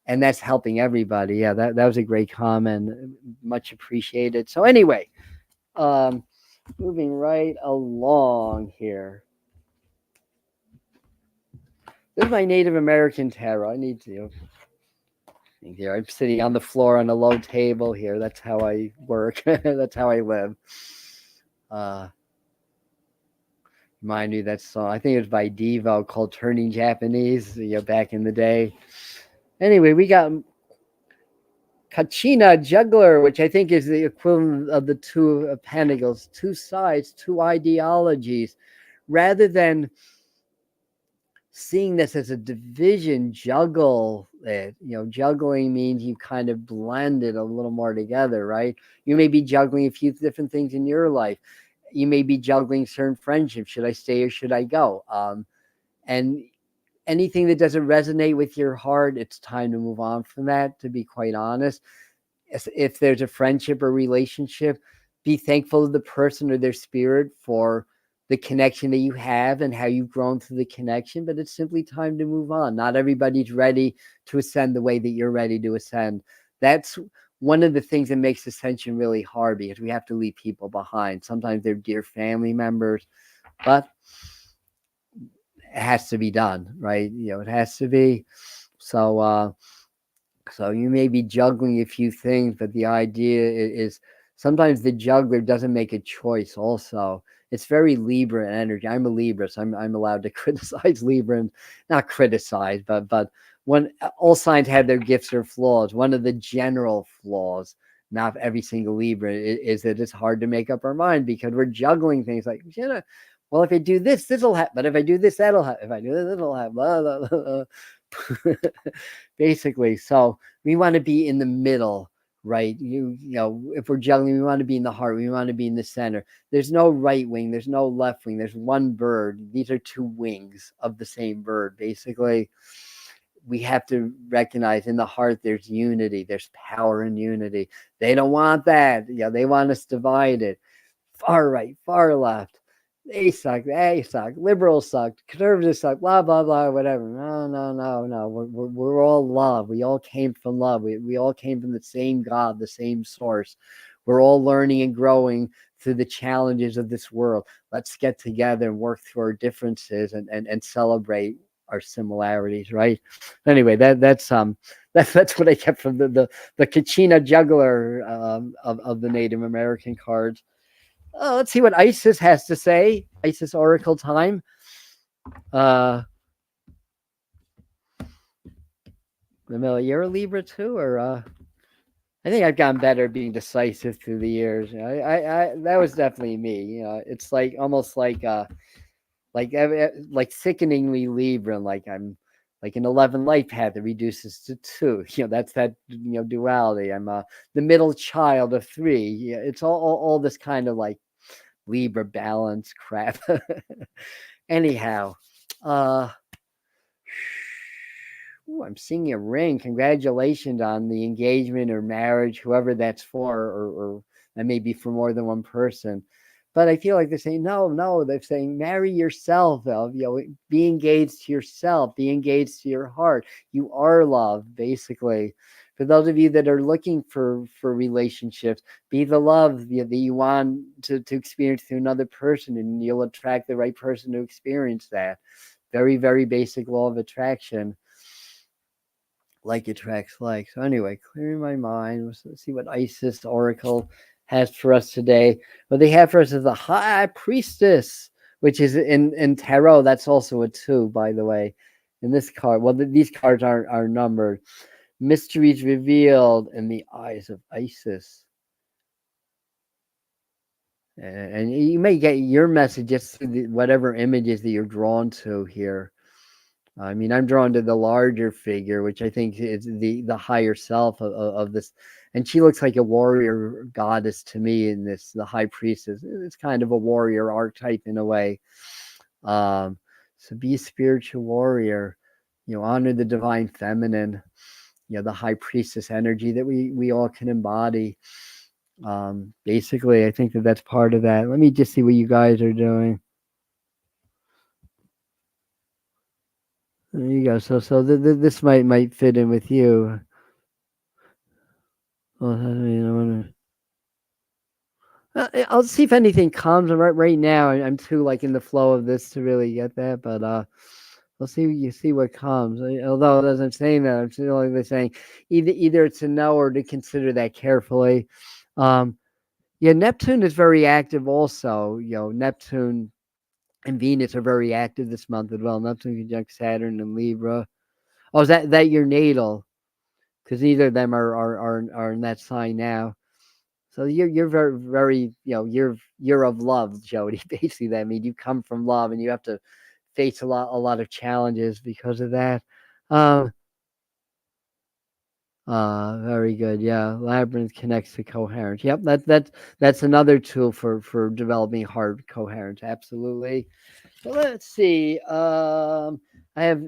And that's helping everybody. Yeah, that was a great comment. Much appreciated. So anyway, moving right along here. This is my Native American tarot. I need to. Here, I'm sitting on the floor on a low table here. That's how I work. That's how I live. Remind me that song. I think it was by Devo called "Turning Japanese." Back in the day. Anyway, we got Kachina Juggler, which I think is the equivalent of the Two of Pentacles, two sides, two ideologies, rather than seeing this as a division, juggle it. Juggling means you kind of blend it a little more together, right? You may be juggling a few different things in your life. You may be juggling certain friendships. Should I stay or should I go? And anything that doesn't resonate with your heart, it's time to move on from that, to be quite honest. If there's a friendship or relationship, be thankful to the person or their spirit for the connection that you have and how you've grown through the connection, but it's simply time to move on. Not everybody's ready to ascend the way that you're ready to ascend. That's one of the things that makes ascension really hard, because we have to leave people behind. Sometimes they're dear family members, but it has to be done, right? It has to be. So you may be juggling a few things, but the idea is sometimes the juggler doesn't make a choice also. It's very Libra energy. I'm a Libra, so I'm allowed to criticize Libra, and not criticize, but when all signs have their gifts or flaws, one of the general flaws, not every single Libra, is that it's hard to make up our mind, because we're juggling things like, well, if I do this, this'll happen. But if I do this, that'll happen. If I do this, it'll happen. Blah, blah, blah. Basically, so we want to be in the middle, right? If we're juggling, we want to be in the heart. We want to be in the center. There's no right wing. There's no left wing. There's one bird. These are two wings of the same bird. Basically, we have to recognize in the heart there's unity. There's power in unity. They don't want that. They want us divided. Far right, far left. They suck. They suck. Liberals suck. Conservatives suck. Blah blah blah. Whatever. No. We're all love. We all came from love. We all came from the same God, the same source. We're all learning and growing through the challenges of this world. Let's get together and work through our differences and celebrate our similarities. Right. Anyway, that's what I kept from the Kachina Juggler of the Native American cards. Let's see what Isis has to say. Isis Oracle time. Camilla, you're a Libra too, or I think I've gotten better at being decisive through the years. I that was definitely me. It's like almost like sickeningly Libra. Like I'm like an 11 life path that reduces to 2. That's that duality. I'm the middle child of 3. It's all this kind of like Libra balance crap. Anyhow, I'm seeing a ring. Congratulations on the engagement or marriage, whoever that's for, or that may be for more than one person. But I feel like they're saying, no, they're saying marry yourself. Be engaged to yourself, be engaged to your heart. You are love, basically. For those of you that are looking for relationships, be the love that you want to experience through another person, and you'll attract the right person to experience that. Very, very basic law of attraction. Like attracts like. So anyway, clearing my mind. Let's see what Isis Oracle has for us today. What they have for us is the High Priestess, which is in tarot. That's also a 2, by the way. In this card, well, these cards are numbered. Mysteries revealed in the eyes of Isis. And you may get your message just through whatever images that you're drawn to here. I mean, I'm drawn to the larger figure, which I think is the higher self of this. And she looks like a warrior goddess to me in this, the High Priestess. It's kind of a warrior archetype in a way. So be a spiritual warrior, honor the divine feminine, the High Priestess energy that we all can embody. Basically, I think that's part of that. Let me just see what you guys are doing. There you go. So this might fit in with you. Well, I mean, I'll see if anything comes. Right now, I'm too like in the flow of this to really get that. But we'll see what comes. Although as I'm saying that, I'm still like saying either it's a no or to consider that carefully. Yeah, Neptune is very active also. Neptune and Venus are very active this month as well. Neptune conjunct Saturn and Libra. Oh, is that your natal? Because neither of them are in that sign now. So you're very very you're of love, Jody. Basically, that means you come from love, and you have to face a lot of challenges because of that. Very good. Yeah, labyrinth connects to coherence. Yep, that's another tool for developing heart coherence. Absolutely. So let's see. I have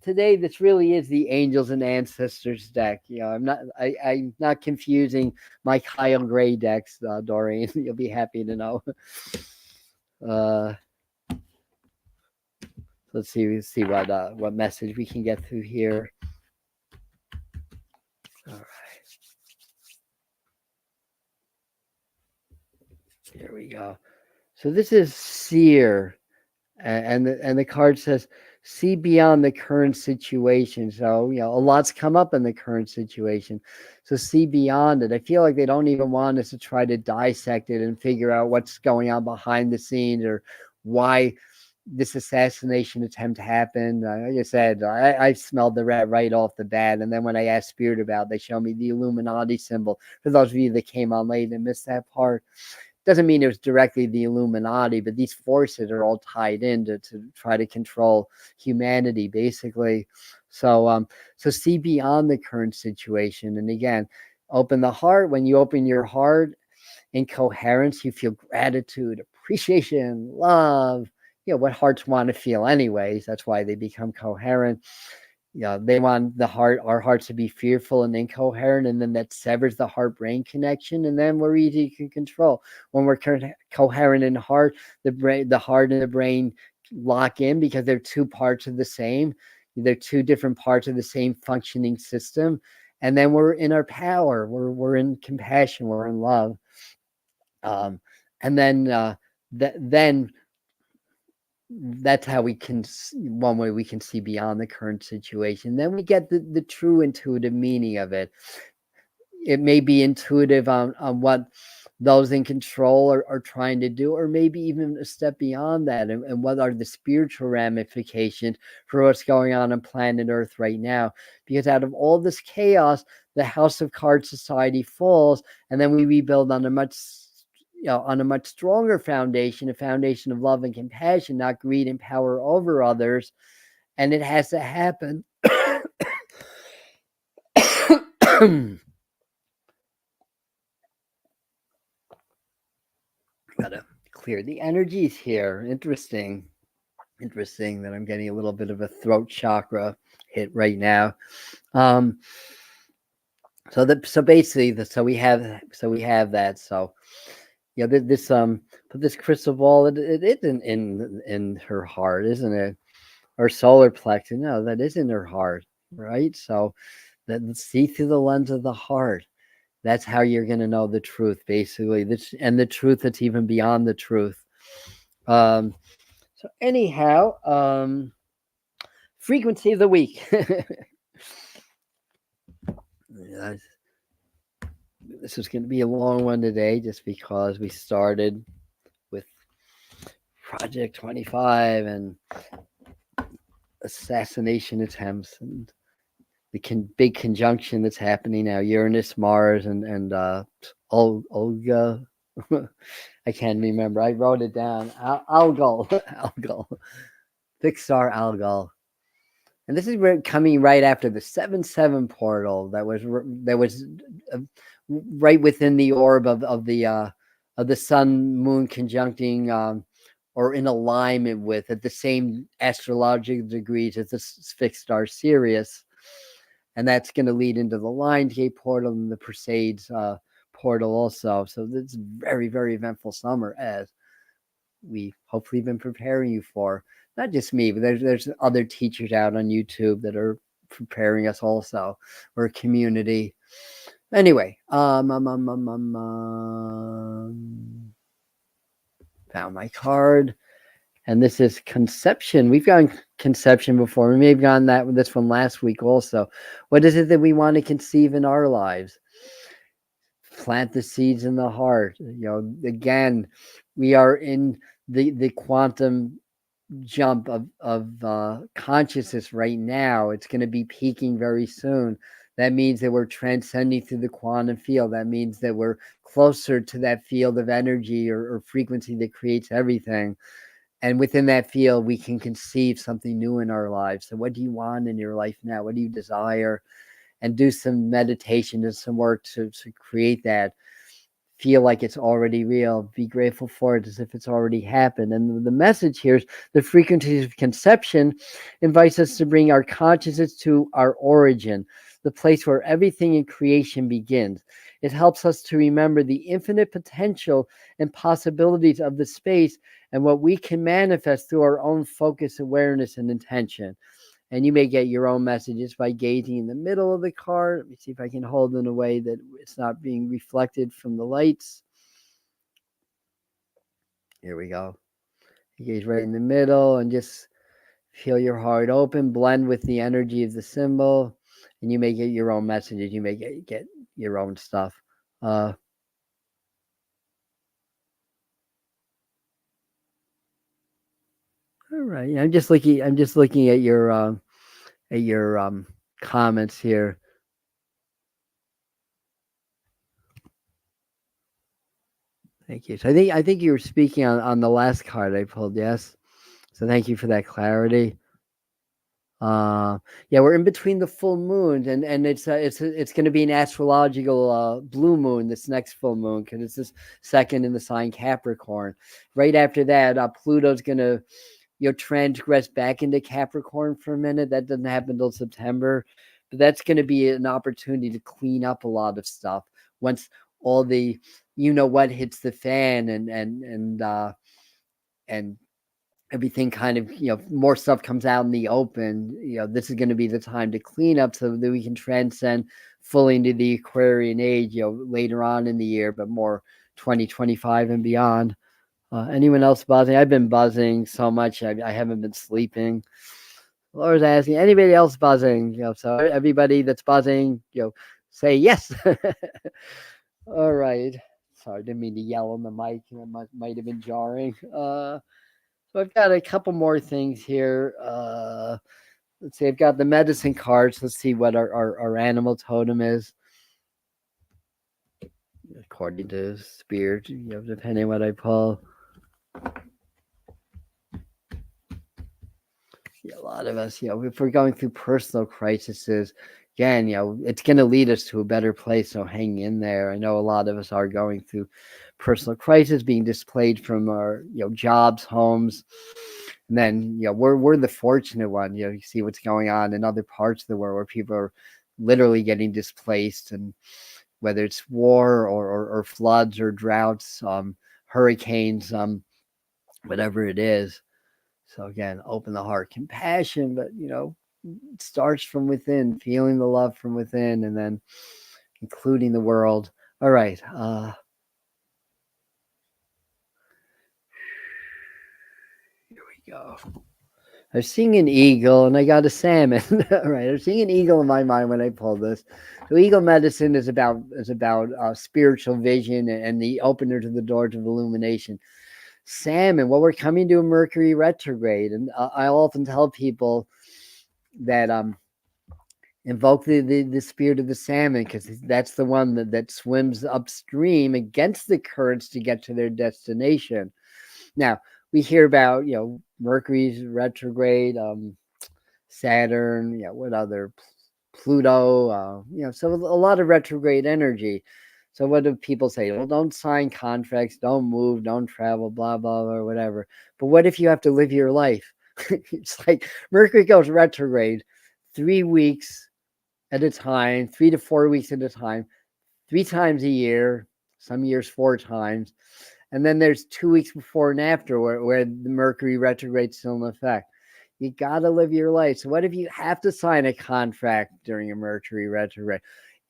today. This really is the angels and ancestors deck. I'm not confusing my Kyle Gray decks, Doreen. You'll be happy to know. Uh, let's see what message we can get through here. All right. Here we go. So this is seer, and the card says see beyond the current situation. So a lot's come up in the current situation. So see beyond it. I feel like they don't even want us to try to dissect it and figure out what's going on behind the scenes or why this assassination attempt happened. Like I said, I smelled the rat right off the bat. And then when I asked Spirit about it, they showed me the Illuminati symbol. For those of you that came on late and missed that part, doesn't mean it was directly the Illuminati, but these forces are all tied in to try to control humanity, basically. So see beyond the current situation. And again, open the heart. When you open your heart in coherence, you feel gratitude, appreciation, love, what hearts want to feel anyways. That's why they become coherent. They want our hearts to be fearful and incoherent, and then that severs the heart-brain connection, and then we're easy to control. When we're coherent in heart, the heart and the brain lock in because they're two parts of the same. They're two different parts of the same functioning system, and then we're in our power. We're in compassion. We're in love, and then then that's how one way we can see beyond the current situation. Then we get the true intuitive meaning of it. It may be intuitive on what those in control are trying to do, or maybe even a step beyond that, and what are the spiritual ramifications for what's going on planet Earth right now. Because out of all this chaos, the House of Cards society falls, and then we rebuild on a much stronger foundation, a foundation of love and compassion, not greed and power over others. And it has to happen. Gotta clear the energies here. Interesting that I'm getting a little bit of a throat chakra hit right now. So we have that. So this but this crystal ball, it isn't in her heart, isn't it? Or solar plexus. No, that is in her heart, right? So let's see through the lens of the heart. That's how you're going to know the truth, basically. And the truth that's even beyond the truth. So anyhow, frequency of the week. This is going to be a long one today, just because we started with Project 25 and assassination attempts and the big conjunction that's happening now, Uranus, Mars, and Olga. I can't remember. I wrote it down. Algol, fixed star Algol, and this is coming right after the 7-7 portal that was right within the orb of the Sun Moon conjuncting. Or in alignment with at the same astrological degrees as the fixed star Sirius. And that's going to lead into the Lionsgate portal and the Perseids portal also. So it's very, very eventful summer, as we hopefully been preparing you for. Not just me, but there's other teachers out on YouTube that are preparing us also. We're a community. Anyway, found my card. And this is conception. We've gone conception before. We may have gone this from last week also. What is it that we want to conceive in our lives? Plant the seeds in the heart. Again, we are in the quantum jump of consciousness right now. It's going to be peaking very soon. That means that we're transcending through the quantum field. That means that we're closer to that field of energy or frequency that creates everything. And within that field, we can conceive something new in our lives. So what do you want in your life now? What do you desire? And do some meditation and some work to create that. Feel like it's already real. Be grateful for it as if it's already happened. And the message here is the frequency of conception invites us to bring our consciousness to our origin, the place where everything in creation begins. It helps us to remember the infinite potential and possibilities of the space and what we can manifest through our own focus, awareness, and intention. And you may get your own messages by gazing in the middle of the card. Let me see if I can hold it in a way that it's not being reflected from the lights. Here we go. You gaze right in the middle and just feel your heart open, blend with the energy of the symbol, and you may get your own messages. You may get your own stuff. All right. I'm just looking at your comments here. Thank you. So I think you were speaking on the last card I pulled. Yes. So thank you for that clarity. Yeah, we're in between the full moons, and it's going to be an astrological blue moon this next full moon because it's this second in the sign Capricorn. Right after that, Pluto's going to transgress back into Capricorn for a minute. That doesn't happen until September, but that's going to be an opportunity to clean up a lot of stuff once all the what hits the fan and everything kind of more stuff comes out in the open. This is going to be the time to clean up so that we can transcend fully into the Aquarian age later on in the year, but more 2025 and beyond. Anyone else buzzing? I've been buzzing so much I haven't been sleeping. Laura's asking, anybody else buzzing? So everybody that's buzzing, say yes. All right. Sorry, didn't mean to yell on the mic. It might have been jarring. So I've got a couple more things here. Let's see, I've got the medicine cards. Let's see what our animal totem is. According to spirit, depending on what I pull. Yeah, a lot of us, if we're going through personal crises, again, it's going to lead us to a better place. So hang in there. I know a lot of us are going through personal crisis, being displaced from our, jobs, homes. And then, we're the fortunate one. You see what's going on in other parts of the world where people are literally getting displaced, and whether it's war or floods or droughts, hurricanes, whatever it is. So again, open the heart, compassion, but it starts from within, feeling the love from within, and then including the world. All right. Here we go. I was seeing an eagle and I got a salmon. All right. I was seeing an eagle in my mind when I pulled this. So eagle medicine is about spiritual vision and the opener to the doors of illumination. Salmon, well, we're coming to a Mercury retrograde, and I often tell people that invoke the spirit of the salmon, because that's the one that swims upstream against the currents to get to their destination. Now, we hear about Mercury's retrograde, Saturn, what other, Pluto, so a lot of retrograde energy. So what do people say? Well, don't sign contracts, don't move, don't travel, blah, blah, or whatever. But what if you have to live your life? It's like Mercury goes retrograde 3 weeks at a time, 3 to 4 weeks at a time, 3 times a year, some years 4 times. And then there's 2 weeks before and after where the Mercury retrograde's still in effect. You got to live your life. So what if you have to sign a contract during a Mercury retrograde?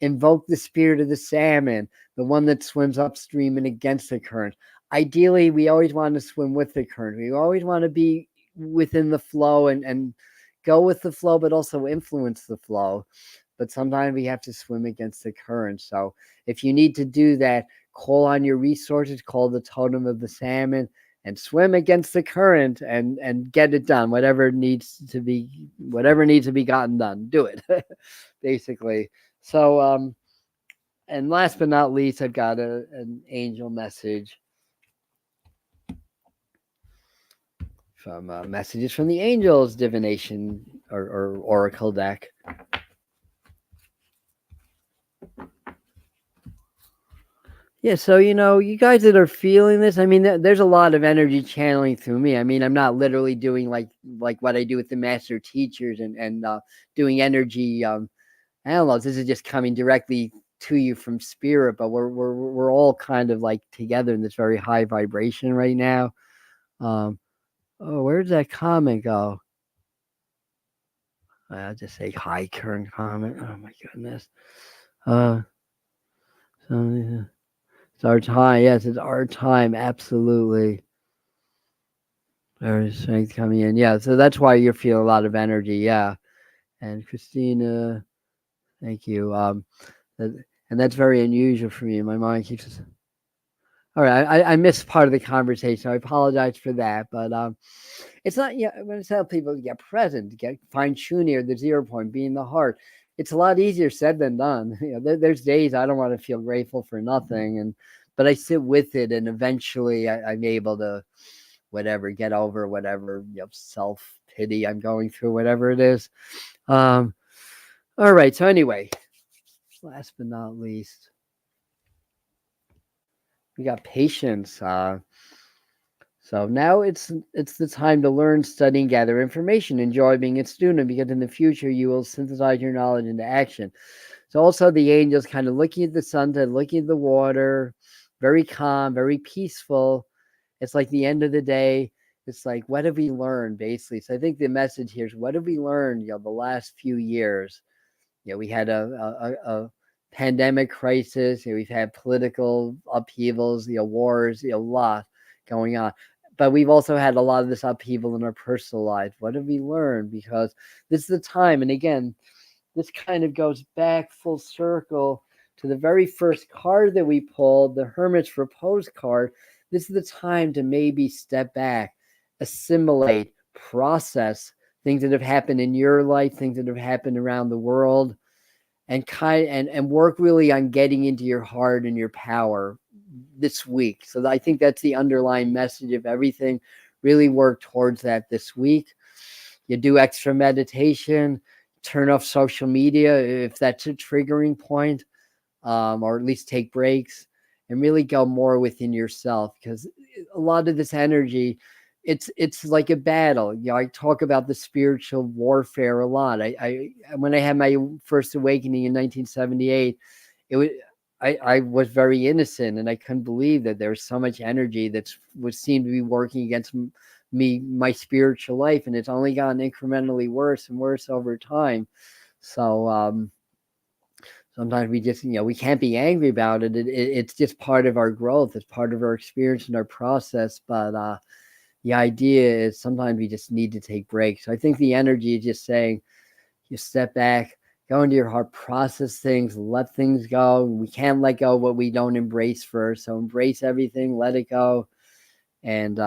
Invoke the spirit of the salmon, the one that swims upstream and against the current. Ideally, we always want to swim with the current. We always want to be within the flow and go with the flow, but also influence the flow. But sometimes we have to swim against the current. So if you need to do that, call on your resources, call the totem of the salmon, and swim against the current and get it done. Whatever needs to be gotten done, do it. Basically. So and last but not least, I've got an angel message from Messages from the Angels divination or oracle deck. Yeah, so you guys that are feeling this, I mean, there's a lot of energy channeling through me. I mean, I'm not literally doing like what I do with the master teachers and doing energy analogs. This is just coming directly to you from spirit, but we're all kind of like together in this very high vibration right now. Oh, where did that comment go? I'll just say high current comment. Oh my goodness. So it's our time. Yes, it's our time. Absolutely. There's strength coming in. Yeah, so that's why you feel a lot of energy. Yeah. And Christina, thank you. And that's very unusual for me. My mind keeps. All right, I missed part of the conversation. I apologize for that, but it's not. Yeah, when I tell people get present, get fine tune here, the 0 point, be in the heart. It's a lot easier said than done. There's days I don't want to feel grateful for nothing, but I sit with it, and eventually I'm able to, whatever, get over whatever self pity I'm going through, whatever it is. All right. So anyway, last but not least, we got patience. So now it's the time to learn, study, and gather information. Enjoy being a student, because in the future you will synthesize your knowledge into action. So also the angels kind of looking at the sunset, looking at the water, very calm, very peaceful. It's like the end of the day. It's like, what have we learned, basically? So I think the message here is, what have we learned, the last few years? We had a pandemic crisis. We've had political upheavals, wars, a lot going on. But we've also had a lot of this upheaval in our personal life. What have we learned? Because this is the time. And again, this kind of goes back full circle to the very first card that we pulled, the Hermit's Repose card. This is the time to maybe step back, assimilate, process things that have happened in your life, things that have happened around the world, and work really on getting into your heart and your power this week. So I think that's the underlying message of everything. Really work towards that this week. You do extra meditation, turn off social media if that's a triggering point, or at least take breaks and really go more within yourself, because a lot of this energy, it's like a battle. I talk about the spiritual warfare a lot. I when I had my first awakening in 1978, it was I was very innocent, and I couldn't believe that there was so much energy that would seem to be working against me, my spiritual life, and it's only gotten incrementally worse and worse over time. So sometimes we just, we can't be angry about it. It's just part of our growth. It's part of our experience and our process. But the idea is sometimes we just need to take breaks. So I think the energy is just saying, you step back, go into your heart, process things, let things go. We can't let go what we don't embrace first. So embrace everything, let it go, and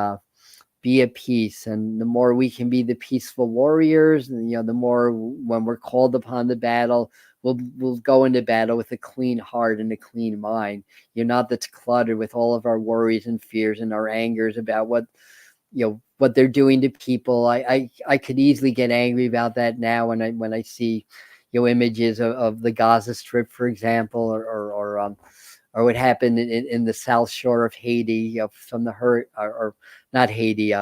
be at peace. And the more we can be the peaceful warriors, the more, when we're called upon the battle, we'll go into battle with a clean heart and a clean mind. Not that's cluttered with all of our worries and fears and our angers about what they're doing to people. I could easily get angry about that now when I see images of the Gaza Strip, for example, or what happened in the South Shore of Haiti, from the or not Haiti,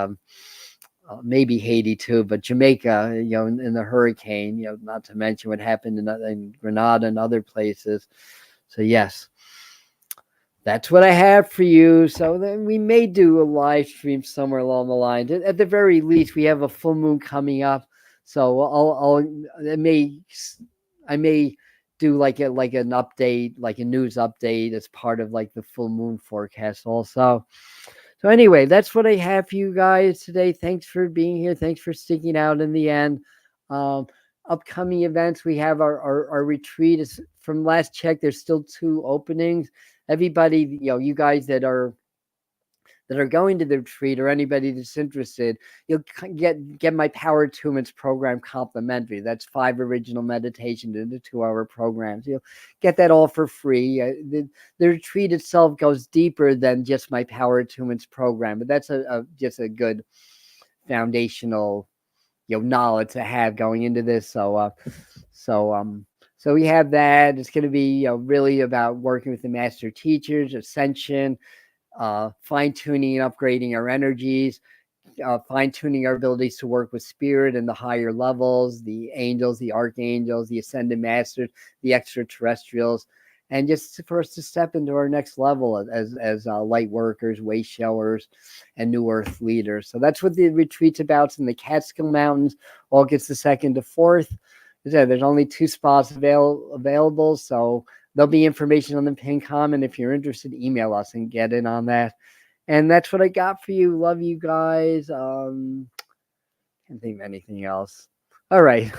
maybe Haiti too, but Jamaica, in the hurricane, not to mention what happened in Grenada and other places. So yes, that's what I have for you. So then we may do a live stream somewhere along the line. At the very least, we have a full moon coming up, so I may do like an update, like a news update, as part of like the full moon forecast also. So anyway, that's what I have for you guys today. Thanks for being here. Thanks for sticking out in the end. Upcoming events, we have our retreat. Is from last check, there's still 2 openings. Everybody, you guys that are that are going to the retreat, or anybody that's interested, you'll get my Power Attunements program complimentary. That's 5 original meditations in the 2-hour programs. You'll get that all for free. The retreat itself goes deeper than just my Power Attunements program, but that's just a good foundational knowledge to have going into this. So we have that. It's going to be really about working with the master teachers, ascension, fine-tuning and upgrading our energies, fine-tuning our abilities to work with spirit and the higher levels, the angels, the archangels, the ascended masters, the extraterrestrials, and just for us to step into our next level as light workers, way showers, and new earth leaders. So that's what the retreat's about. It's in the Catskill Mountains, August the 2nd to 4th. There's only 2 spots available, so there'll be information on the pin comment. If you're interested, email us and get in on that. And that's what I got for you. Love you guys. Can't think of anything else. All right.